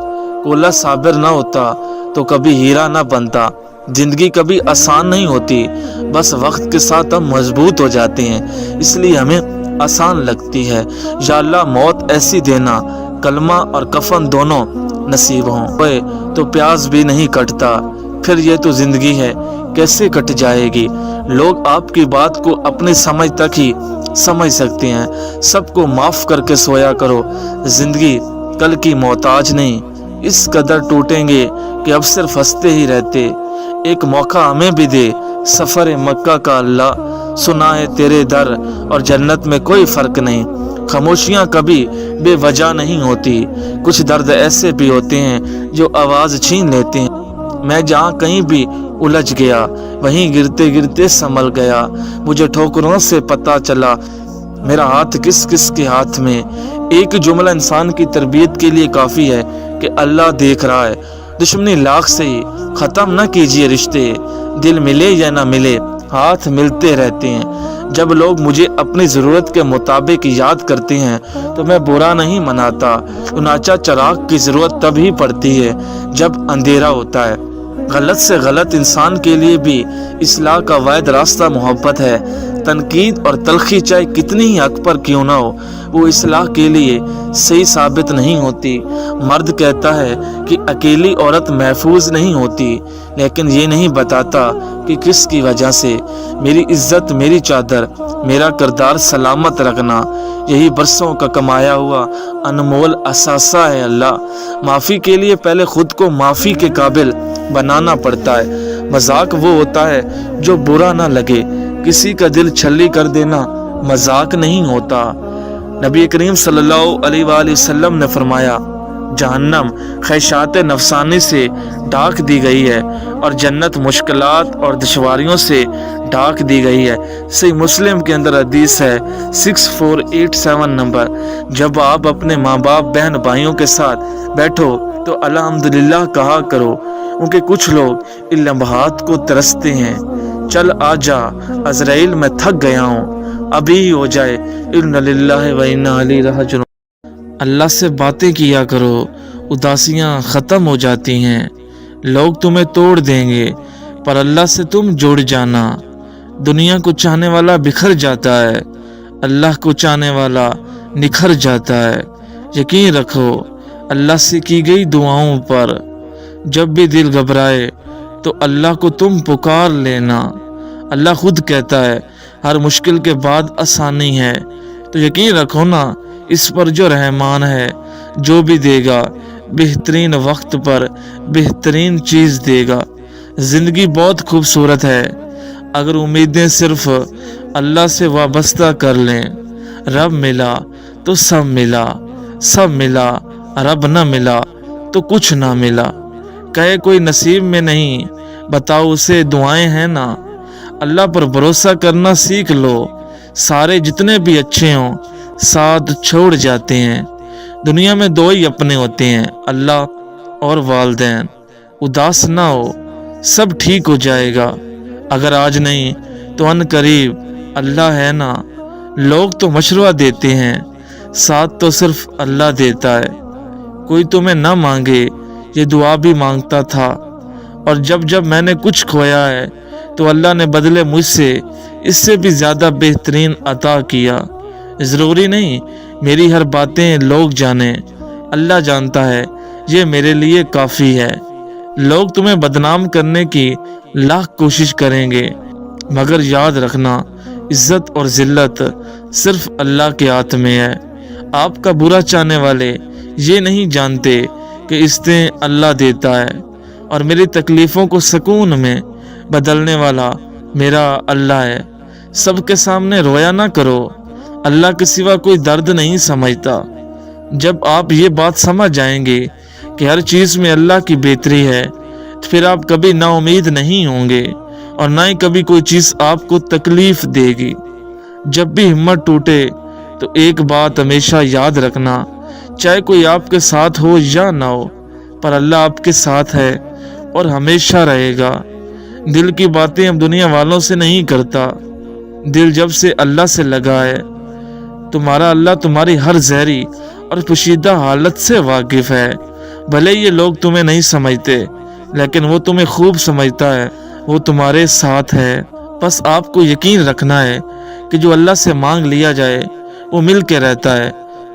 کولا صابر نہ ہوتا تو کبھی ہیرا نہ بنتا۔ زندگی کبھی آسان نہیں ہوتی، بس وقت کے ساتھ ہم مضبوط ہو جاتے ہیں، اس لیے ہمیں آسان لگتی ہے۔ یا اللہ موت ایسی دینا کلمہ اور کفن دونوں نصیب ہوں تو پیاس بھی نہیں کٹتا، پھر یہ تو زندگی ہے کیسے کٹ جائے گی۔ لوگ آپ کی بات کو اپنی سمجھ تک ہی سمجھ سکتے ہیں۔ سب کو معاف کر کے سویا کرو، زندگی کل کی محتاج نہیں۔ اس قدر ٹوٹیں گے کہ اب صرف ہنستے ہی رہتے۔ ایک موقع ہمیں بھی دے، سفر مکہ کا اللہ، سنا ہے تیرے در اور جنت میں کوئی فرق نہیں۔ خاموشیاں کبھی بے وجہ نہیں ہوتی، کچھ درد ایسے بھی ہوتے ہیں جو آواز چھین لیتے ہیں۔ میں جہاں کہیں بھی الجھ گیا وہیں گرتے گرتے سنبھل گیا۔ مجھے ٹھوکروں سے پتہ چلا میرا ہاتھ کس کس کے ہاتھ میں۔ ایک جملہ انسان کی تربیت کے لیے کافی ہے کہ اللہ دیکھ رہا ہے۔ دشمنی لاکھ سے ہی ختم نہ کیجیے رشتے، دل ملے یا نہ ملے ہاتھ ملتے رہتے ہیں۔ جب لوگ مجھے اپنی ضرورت کے مطابق یاد کرتے ہیں تو میں برا نہیں مناتا، چنانچہ چراغ کی ضرورت تب ہی پڑتی ہے جب اندھیرا ہوتا ہے۔ غلط سے غلط انسان کے لیے بھی اصلاح کا واحد راستہ محبت ہے۔ تنقید اور تلخی چاہے کتنی ہی حق پر کیوں نہ ہو، وہ اصلاح کے لیے صحیح ثابت نہیں ہوتی۔ مرد کہتا ہے کہ اکیلی عورت محفوظ نہیں ہوتی، لیکن یہ نہیں بتاتا کہ کس کی وجہ سے۔ میری عزت، میری چادر، میرا کردار سلامت رکھنا، یہی برسوں کا کمایا ہوا انمول اثاثہ ہے اللہ۔ معافی کے لیے پہلے خود کو معافی کے قابل بنانا پڑتا ہے۔ مذاق وہ ہوتا ہے جو برا نہ لگے، کسی کا دل چھلی کر دینا مذاق نہیں ہوتا۔ نبی کریم صلی اللہ علیہ وآلہ وسلم نے فرمایا جہنم خواہشات نفسانی سے ڈھانک دی گئی ہے اور جنت مشکلات اور دشواریوں سے ڈھانک دی گئی ہے۔ صحیح مسلم کے اندر حدیث ہے 6487 نمبر۔ جب آپ اپنے ماں باپ بہن بھائیوں کے ساتھ بیٹھو تو الحمدللہ کہا کرو، کیونکہ کچھ لوگ ان لمحات کو ترستے ہیں۔ چل آجا عزرائیل میں تھک گیا ہوں، ابھی ہی ہو جائے، انا للہ و انا الیہ راجعون۔ اللہ سے باتیں کیا کرو، اداسیاں ختم ہو جاتی ہیں۔ لوگ تمہیں توڑ دیں گے پر اللہ سے تم جڑ جانا۔ دنیا کو چاہنے والا بکھر جاتا ہے، اللہ کو چاہنے والا نکھر جاتا ہے۔ یقین رکھو اللہ سے کی گئی دعاؤں پر۔ جب بھی دل گھبرائے تو اللہ کو تم پکار لینا۔ اللہ خود کہتا ہے ہر مشکل کے بعد آسانی ہے، تو یقین رکھو نا اس پر جو رحمان ہے، جو بھی دے گا بہترین وقت پر بہترین چیز دے گا۔ زندگی بہت خوبصورت ہے اگر امیدیں صرف اللہ سے وابستہ کر لیں۔ رب ملا تو سب ملا، سب ملا رب نہ ملا تو کچھ نہ ملا۔ کہے کوئی نصیب میں نہیں، بتاؤ اسے دعائیں ہیں نا۔ اللہ پر بھروسہ کرنا سیکھ لو، سارے جتنے بھی اچھے ہوں ساتھ چھوڑ جاتے ہیں۔ دنیا میں دو ہی اپنے ہوتے ہیں، اللہ اور والدین۔ اداس نہ ہو، سب ٹھیک ہو جائے گا، اگر آج نہیں تو ان قریب اللہ ہے نا۔ لوگ تو مشورہ دیتے ہیں، ساتھ تو صرف اللہ دیتا ہے۔ کوئی تمہیں نہ مانگے یہ دعا بھی مانگتا تھا، اور جب میں نے کچھ کھویا ہے تو اللہ نے بدلے مجھ سے اس سے بھی زیادہ بہترین عطا کیا۔ ضروری نہیں میری ہر باتیں لوگ جانیں، اللہ جانتا ہے یہ میرے لیے کافی ہے۔ لوگ تمہیں بدنام کرنے کی لاکھ کوشش کریں گے، مگر یاد رکھنا عزت اور ذلت صرف اللہ کے ہاتھ میں ہے۔ آپ کا برا چاہنے والے یہ نہیں جانتے کہ عزتیں اللہ دیتا ہے، اور میری تکلیفوں کو سکون میں بدلنے والا میرا اللہ ہے۔ سب کے سامنے رویا نہ کرو، اللہ کے سوا کوئی درد نہیں سمجھتا۔ جب آپ یہ بات سمجھ جائیں گے کہ ہر چیز میں اللہ کی بہتری ہے، تو پھر آپ کبھی نا امید نہیں ہوں گے، اور نہ ہی کبھی کوئی چیز آپ کو تکلیف دے گی۔ جب بھی ہمت ٹوٹے تو ایک بات ہمیشہ یاد رکھنا، چاہے کوئی آپ کے ساتھ ہو یا نہ ہو، پر اللہ آپ کے ساتھ ہے اور ہمیشہ رہے گا۔ دل کی باتیں ہم دنیا والوں سے نہیں کرتا، دل جب سے اللہ سے لگا ہے، تمہارا اللہ تمہاری ہر ظاہری اور پوشیدہ حالت سے واقف ہے۔ بھلے یہ لوگ تمہیں نہیں سمجھتے، لیکن وہ تمہیں خوب سمجھتا ہے، وہ تمہارے ساتھ ہے۔ بس آپ کو یقین رکھنا ہے کہ جو اللہ سے مانگ لیا جائے وہ مل کے رہتا ہے،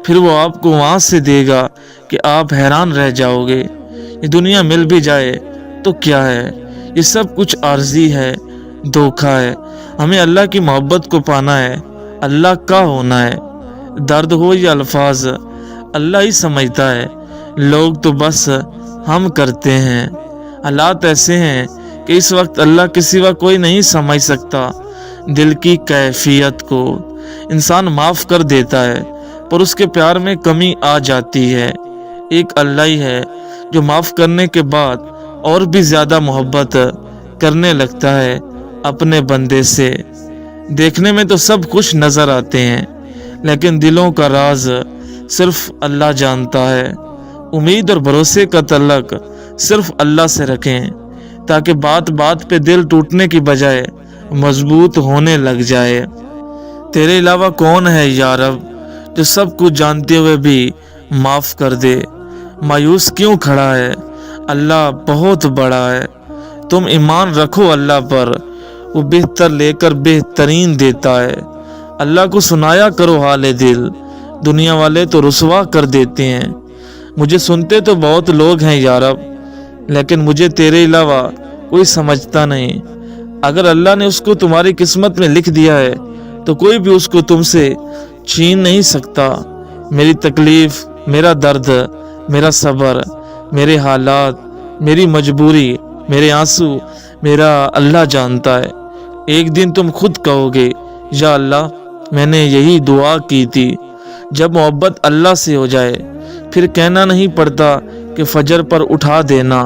پھر وہ آپ کو وہاں سے دے گا کہ آپ حیران رہ جاؤ گے۔ یہ دنیا مل بھی جائے تو کیا ہے، یہ سب کچھ عارضی ہے، دھوکہ ہے۔ ہمیں اللہ کی محبت کو پانا ہے، اللہ کا ہونا ہے۔ درد ہو یا الفاظ اللہ ہی سمجھتا ہے، لوگ تو بس ہم کرتے ہیں۔ حالات ایسے ہیں کہ اس وقت اللہ کے سوا کوئی نہیں سمجھ سکتا دل کی کیفیت کو۔ انسان معاف کر دیتا ہے پر اس کے پیار میں کمی آ جاتی ہے۔ ایک اللہ ہی ہے جو معاف کرنے کے بعد اور بھی زیادہ محبت کرنے لگتا ہے اپنے بندے سے۔ دیکھنے میں تو سب خوش نظر آتے ہیں، لیکن دلوں کا راز صرف اللہ جانتا ہے۔ امید اور بھروسے کا تعلق صرف اللہ سے رکھیں، تاکہ بات بات پہ دل ٹوٹنے کی بجائے مضبوط ہونے لگ جائے۔ تیرے علاوہ کون ہے یا رب جو سب کچھ جانتے ہوئے بھی معاف کر دے؟ مایوس کیوں کھڑا ہے؟ اللہ بہت بڑا ہے۔ تم ایمان رکھو اللہ پر، وہ بہتر لے کر بہترین دیتا ہے۔ اللہ کو سنایا کرو حال دل، دنیا والے تو رسوا کر دیتے ہیں۔ مجھے سنتے تو بہت لوگ ہیں یا رب، لیکن مجھے تیرے علاوہ کوئی سمجھتا نہیں۔ اگر اللہ نے اس کو تمہاری قسمت میں لکھ دیا ہے تو کوئی بھی اس کو تم سے چھین نہیں سکتا۔ میری تکلیف، میرا درد، میرا صبر، میرے حالات، میری مجبوری، میرے آنسو میرا اللہ جانتا ہے۔ ایک دن تم خود کہو گے یا اللہ میں نے یہی دعا کی تھی۔ جب محبت اللہ سے ہو جائے پھر کہنا نہیں پڑتا کہ فجر پر اٹھا دینا،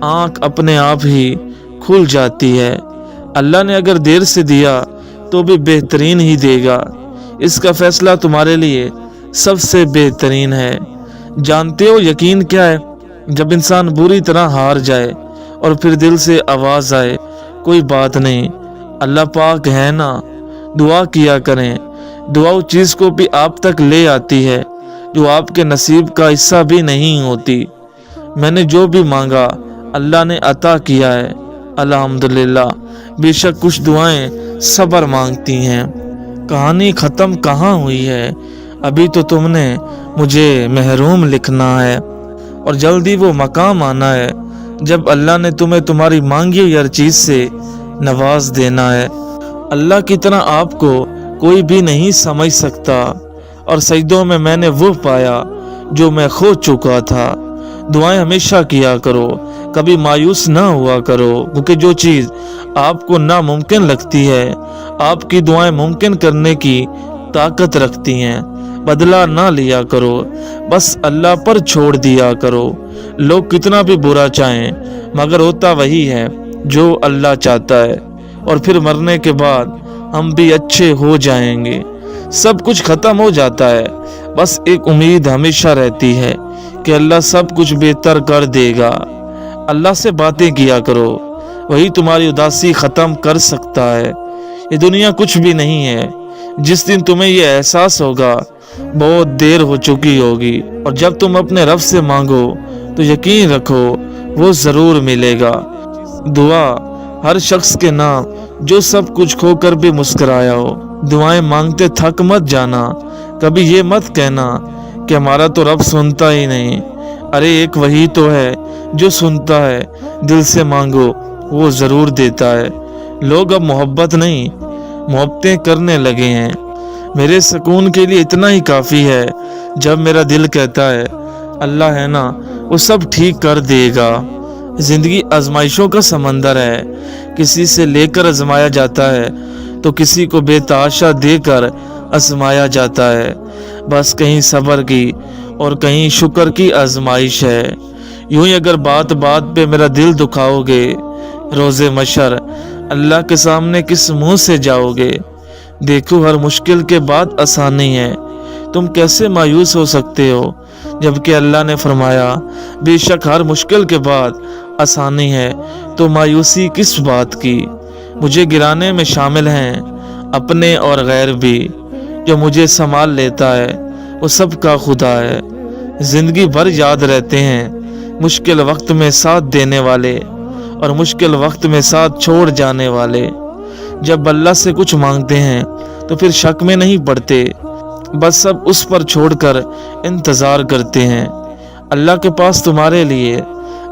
آنکھ اپنے آپ ہی کھل جاتی ہے۔ اللہ نے اگر دیر سے دیا تو بھی بہترین ہی دے گا۔ اس کا فیصلہ تمہارے لیے سب سے بہترین ہے۔ جانتے ہو یقین کیا ہے؟ جب انسان بری طرح ہار جائے اور پھر دل سے آواز آئے کوئی بات نہیں، اللہ پاک ہے نا، دعا کیا کریں۔ دعا اس چیز کو بھی آپ تک لے آتی ہے جو آپ کے نصیب کا حصہ بھی نہیں ہوتی۔ میں نے جو بھی مانگا اللہ نے عطا کیا ہے، الحمدللہ۔ بے شک کچھ دعائیں صبر مانگتی ہیں۔ کہانی ختم کہاں ہوئی ہے، अभी तो तुमने मुझे महरूम लिखना है और जल्दी वो मकाम आना है जब अल्लाह ने तुम्हें तुम्हारी मांगी हुई हर चीज़ से नवाज देना है। अल्लाह की तरह आपको कोई भी नहीं समझ सकता और सजदों में मैंने वो पाया जो मैं खो चुका था। दुआएं हमेशा किया करो, कभी मायूस ना हुआ करो, क्योंकि जो चीज़ आपको नामुमकिन लगती है आपकी दुआएं मुमकिन करने की ताकत रखती हैं। बदला ना लिया करो, बस अल्लाह पर छोड़ दिया करो। लोग कितना भी बुरा चाहें मगर होता वही है जो अल्लाह चाहता है, और फिर मरने के बाद हम भी अच्छे हो जाएंगे। सब कुछ खत्म हो जाता है, बस एक उम्मीद हमेशा रहती है कि अल्लाह सब कुछ बेहतर कर देगा। अल्लाह से बातें किया करो, वही तुम्हारी उदासी ख़त्म कर सकता है। ये दुनिया कुछ भी नहीं है। जिस दिन तुम्हें ये एहसास होगा बहुत देर हो चुकी होगी, और जब तुम अपने रब से मांगो तो यकीन रखो वो ज़रूर मिलेगा। दुआ हर शख्स के नाम जो सब कुछ खोकर भी मुस्कुराया हो। दुआएं मांगते थक मत जाना, कभी ये मत कहना कि हमारा तो रब सुनता ही नहीं। अरे एक वही तो है जो सुनता है, दिल से मांगो वो ज़रूर देता है। लोग अब मोहब्बत नहीं मोहब्बतें करने लगे हैं। मेरे सुकून के लिए इतना ही काफ़ी है जब मेरा दिल कहता है अल्लाह है ना, वो सब ठीक कर देगा। ज़िंदगी आजमाइशों का समंदर है, किसी से लेकर आजमाया जाता है तो किसी को बेतहाशा देकर आजमाया जाता है। बस कहीं सब्र की और कहीं शुक्र की आजमाइश है। यूं ही अगर बात बात पे मेरा दिल दुखाओगे, रोज़े मशर अल्लाह के सामने किस मुंह से जाओगे। देखो हर मुश्किल के बाद आसानी है, तुम कैसे मायूस हो सकते हो जबकि अल्लाह ने फरमाया बेशक हर मुश्किल के बाद आसानी है, तो मायूसी किस बात की। मुझे गिराने में शामिल हैं अपने और गैर भी, जो मुझे संभाल लेता है वो सबका खुदा है। ज़िंदगी भर याद रहते हैं मुश्किल वक्त में साथ देने वाले और मुश्किल वक्त में साथ छोड़ जाने वाले। जब अल्लाह से कुछ मांगते हैं तो फिर शक में नहीं पड़ते, बस सब उस पर छोड़कर इंतज़ार करते हैं। अल्लाह के पास तुम्हारे लिए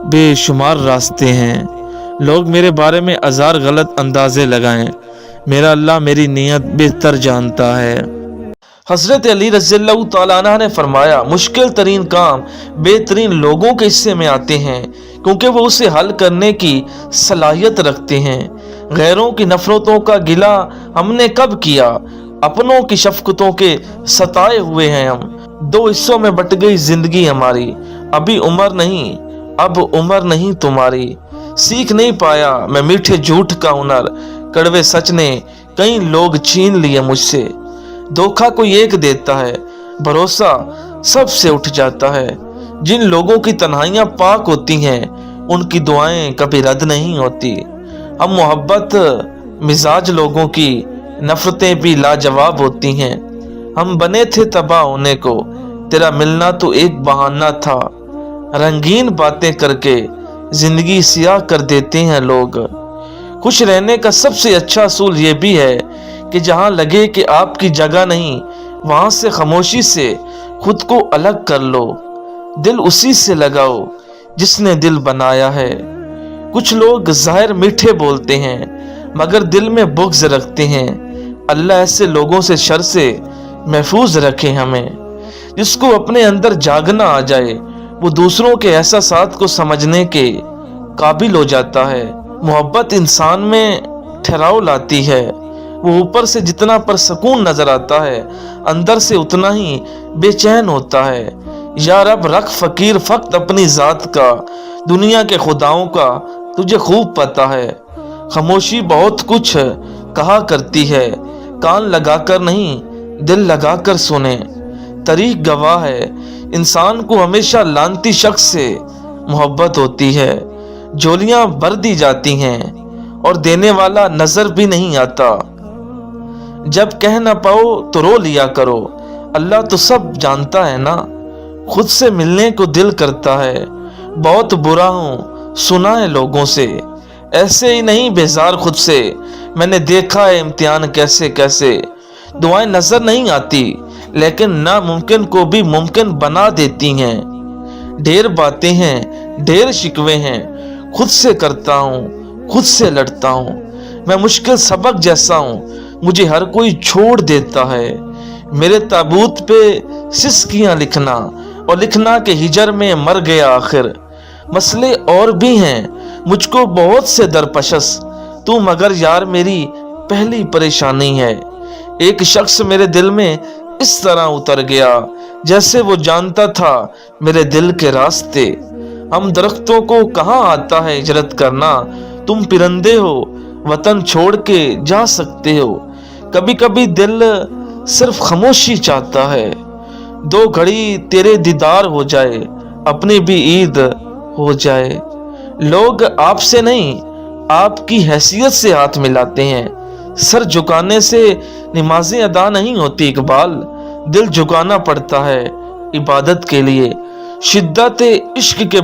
बेशुमार रास्ते हैं। लोग मेरे बारे में हजार गलत अंदाजे लगाएं, मेरा अल्लाह मेरी नीयत बेहतर जानता है। हज़रत अली रज़ियल्लाहु ताला अन्हु ने फरमाया मुश्किल तरीन काम बेहतरीन लोगों के हिस्से में आते हैं, क्योंकि वो उसे हल करने की सलाहियत रखते हैं। गैरों की नफरतों का गिला हमने कब किया, अपनों की शफकतों के सताए हुए हैं हम। दो हिस्सों में बट गई जिंदगी हमारी, अभी उम्र नहीं अब उम्र नहीं तुम्हारी। सीख नहीं पाया मैं मीठे झूठ का हुनर, कड़वे सच ने कई लोग छीन लिए मुझसे। धोखा कोई एक देता है, भरोसा सबसे उठ जाता है। जिन लोगों की तन्हाइयां पाक होती हैं उनकी दुआएं कभी रद्द नहीं होती। हम मोहब्बत मिजाज लोगों की, नफरतें भी लाजवाब होती हैं। हम बने थे तबाह होने को, तेरा मिलना तो एक बहाना था। रंगीन बातें करके जिंदगी सियाह कर देते हैं लोग। खुश रहने का सबसे अच्छा असूल ये भी है कि जहां लगे कि आपकी जगह नहीं, वहां से खामोशी से खुद को अलग कर लो। दिल उसी से लगाओ जिसने दिल बनाया है। कुछ लोग ज़ाहिर मीठे बोलते हैं मगर दिल में बुग़्ज़ रखते हैं। अल्लाह ऐसे लोगों से शर से महफूज रखे हमें। जिसको अपने अंदर जागना आ जाए वो दूसरों के एहसासात को समझने के काबिल हो जाता है। मोहब्बत इंसान में ठहराव लाती है। वो ऊपर से जितना परसकून नजर आता है अंदर से उतना ही बेचैन होता है। या रब रख फकीर फक्त अपनी ज़ात का, दुनिया के खुदाओं का तुझे खूब पता है। खामोशी बहुत कुछ कहा करती है, कान लगाकर नहीं दिल लगाकर सुने। तारीख गवाह है इंसान को हमेशा लानती शख्स से मोहब्बत होती है। झोलियां भर दी जाती हैं और देने वाला नजर भी नहीं आता। जब कह ना पाओ तो रो लिया करो, अल्लाह तो सब जानता है ना। खुद से मिलने को दिल करता है, बहुत बुरा हूँ सुना है लोगों से। ऐसे ही नहीं बेजार खुद से, मैंने देखा है इम्तिहान कैसे कैसे। दुआएं नजर नहीं आती لیکن नामुमकिन को भी मुमकिन बना देती हैं। ढेर बातें हैं, ढेर शिकवे हैं, खुद से करता हूँ, खुद से लड़ता हूँ। मैं मुश्किल सबक जैसा हूँ, मुझे हर कोई छोड़ देता है। मेरे ताबूत पे सिस्कियाँ लिखना और लिखना के हिजर में मर गया आखिर। मसले और भी हैं, मुझको बहुत से दरपशस, तू मगर यार मेरी पहली परेशानी है। एक शख्स मेरे दिल में इस तरह उतर गया जैसे वो जानता था मेरे दिल के रास्ते। हम दरख्तों को कहाँ आता है हिजरत करना, तुम परिंदे हो वतन छोड़ के जा सकते हो। कभी कभी दिल सिर्फ खामोशी चाहता है, दो घड़ी तेरे दीदार हो जाए, अपनी भी ईद हो जाए। लोग आपसे नहीं आपकी हैसियत से हाथ मिलाते हैं। सर झुकाने से नमाजें अदा नहीं होती इकबाल, दिल झुकाना पड़ता है इबादत के लिए। शिद्दत इश्क के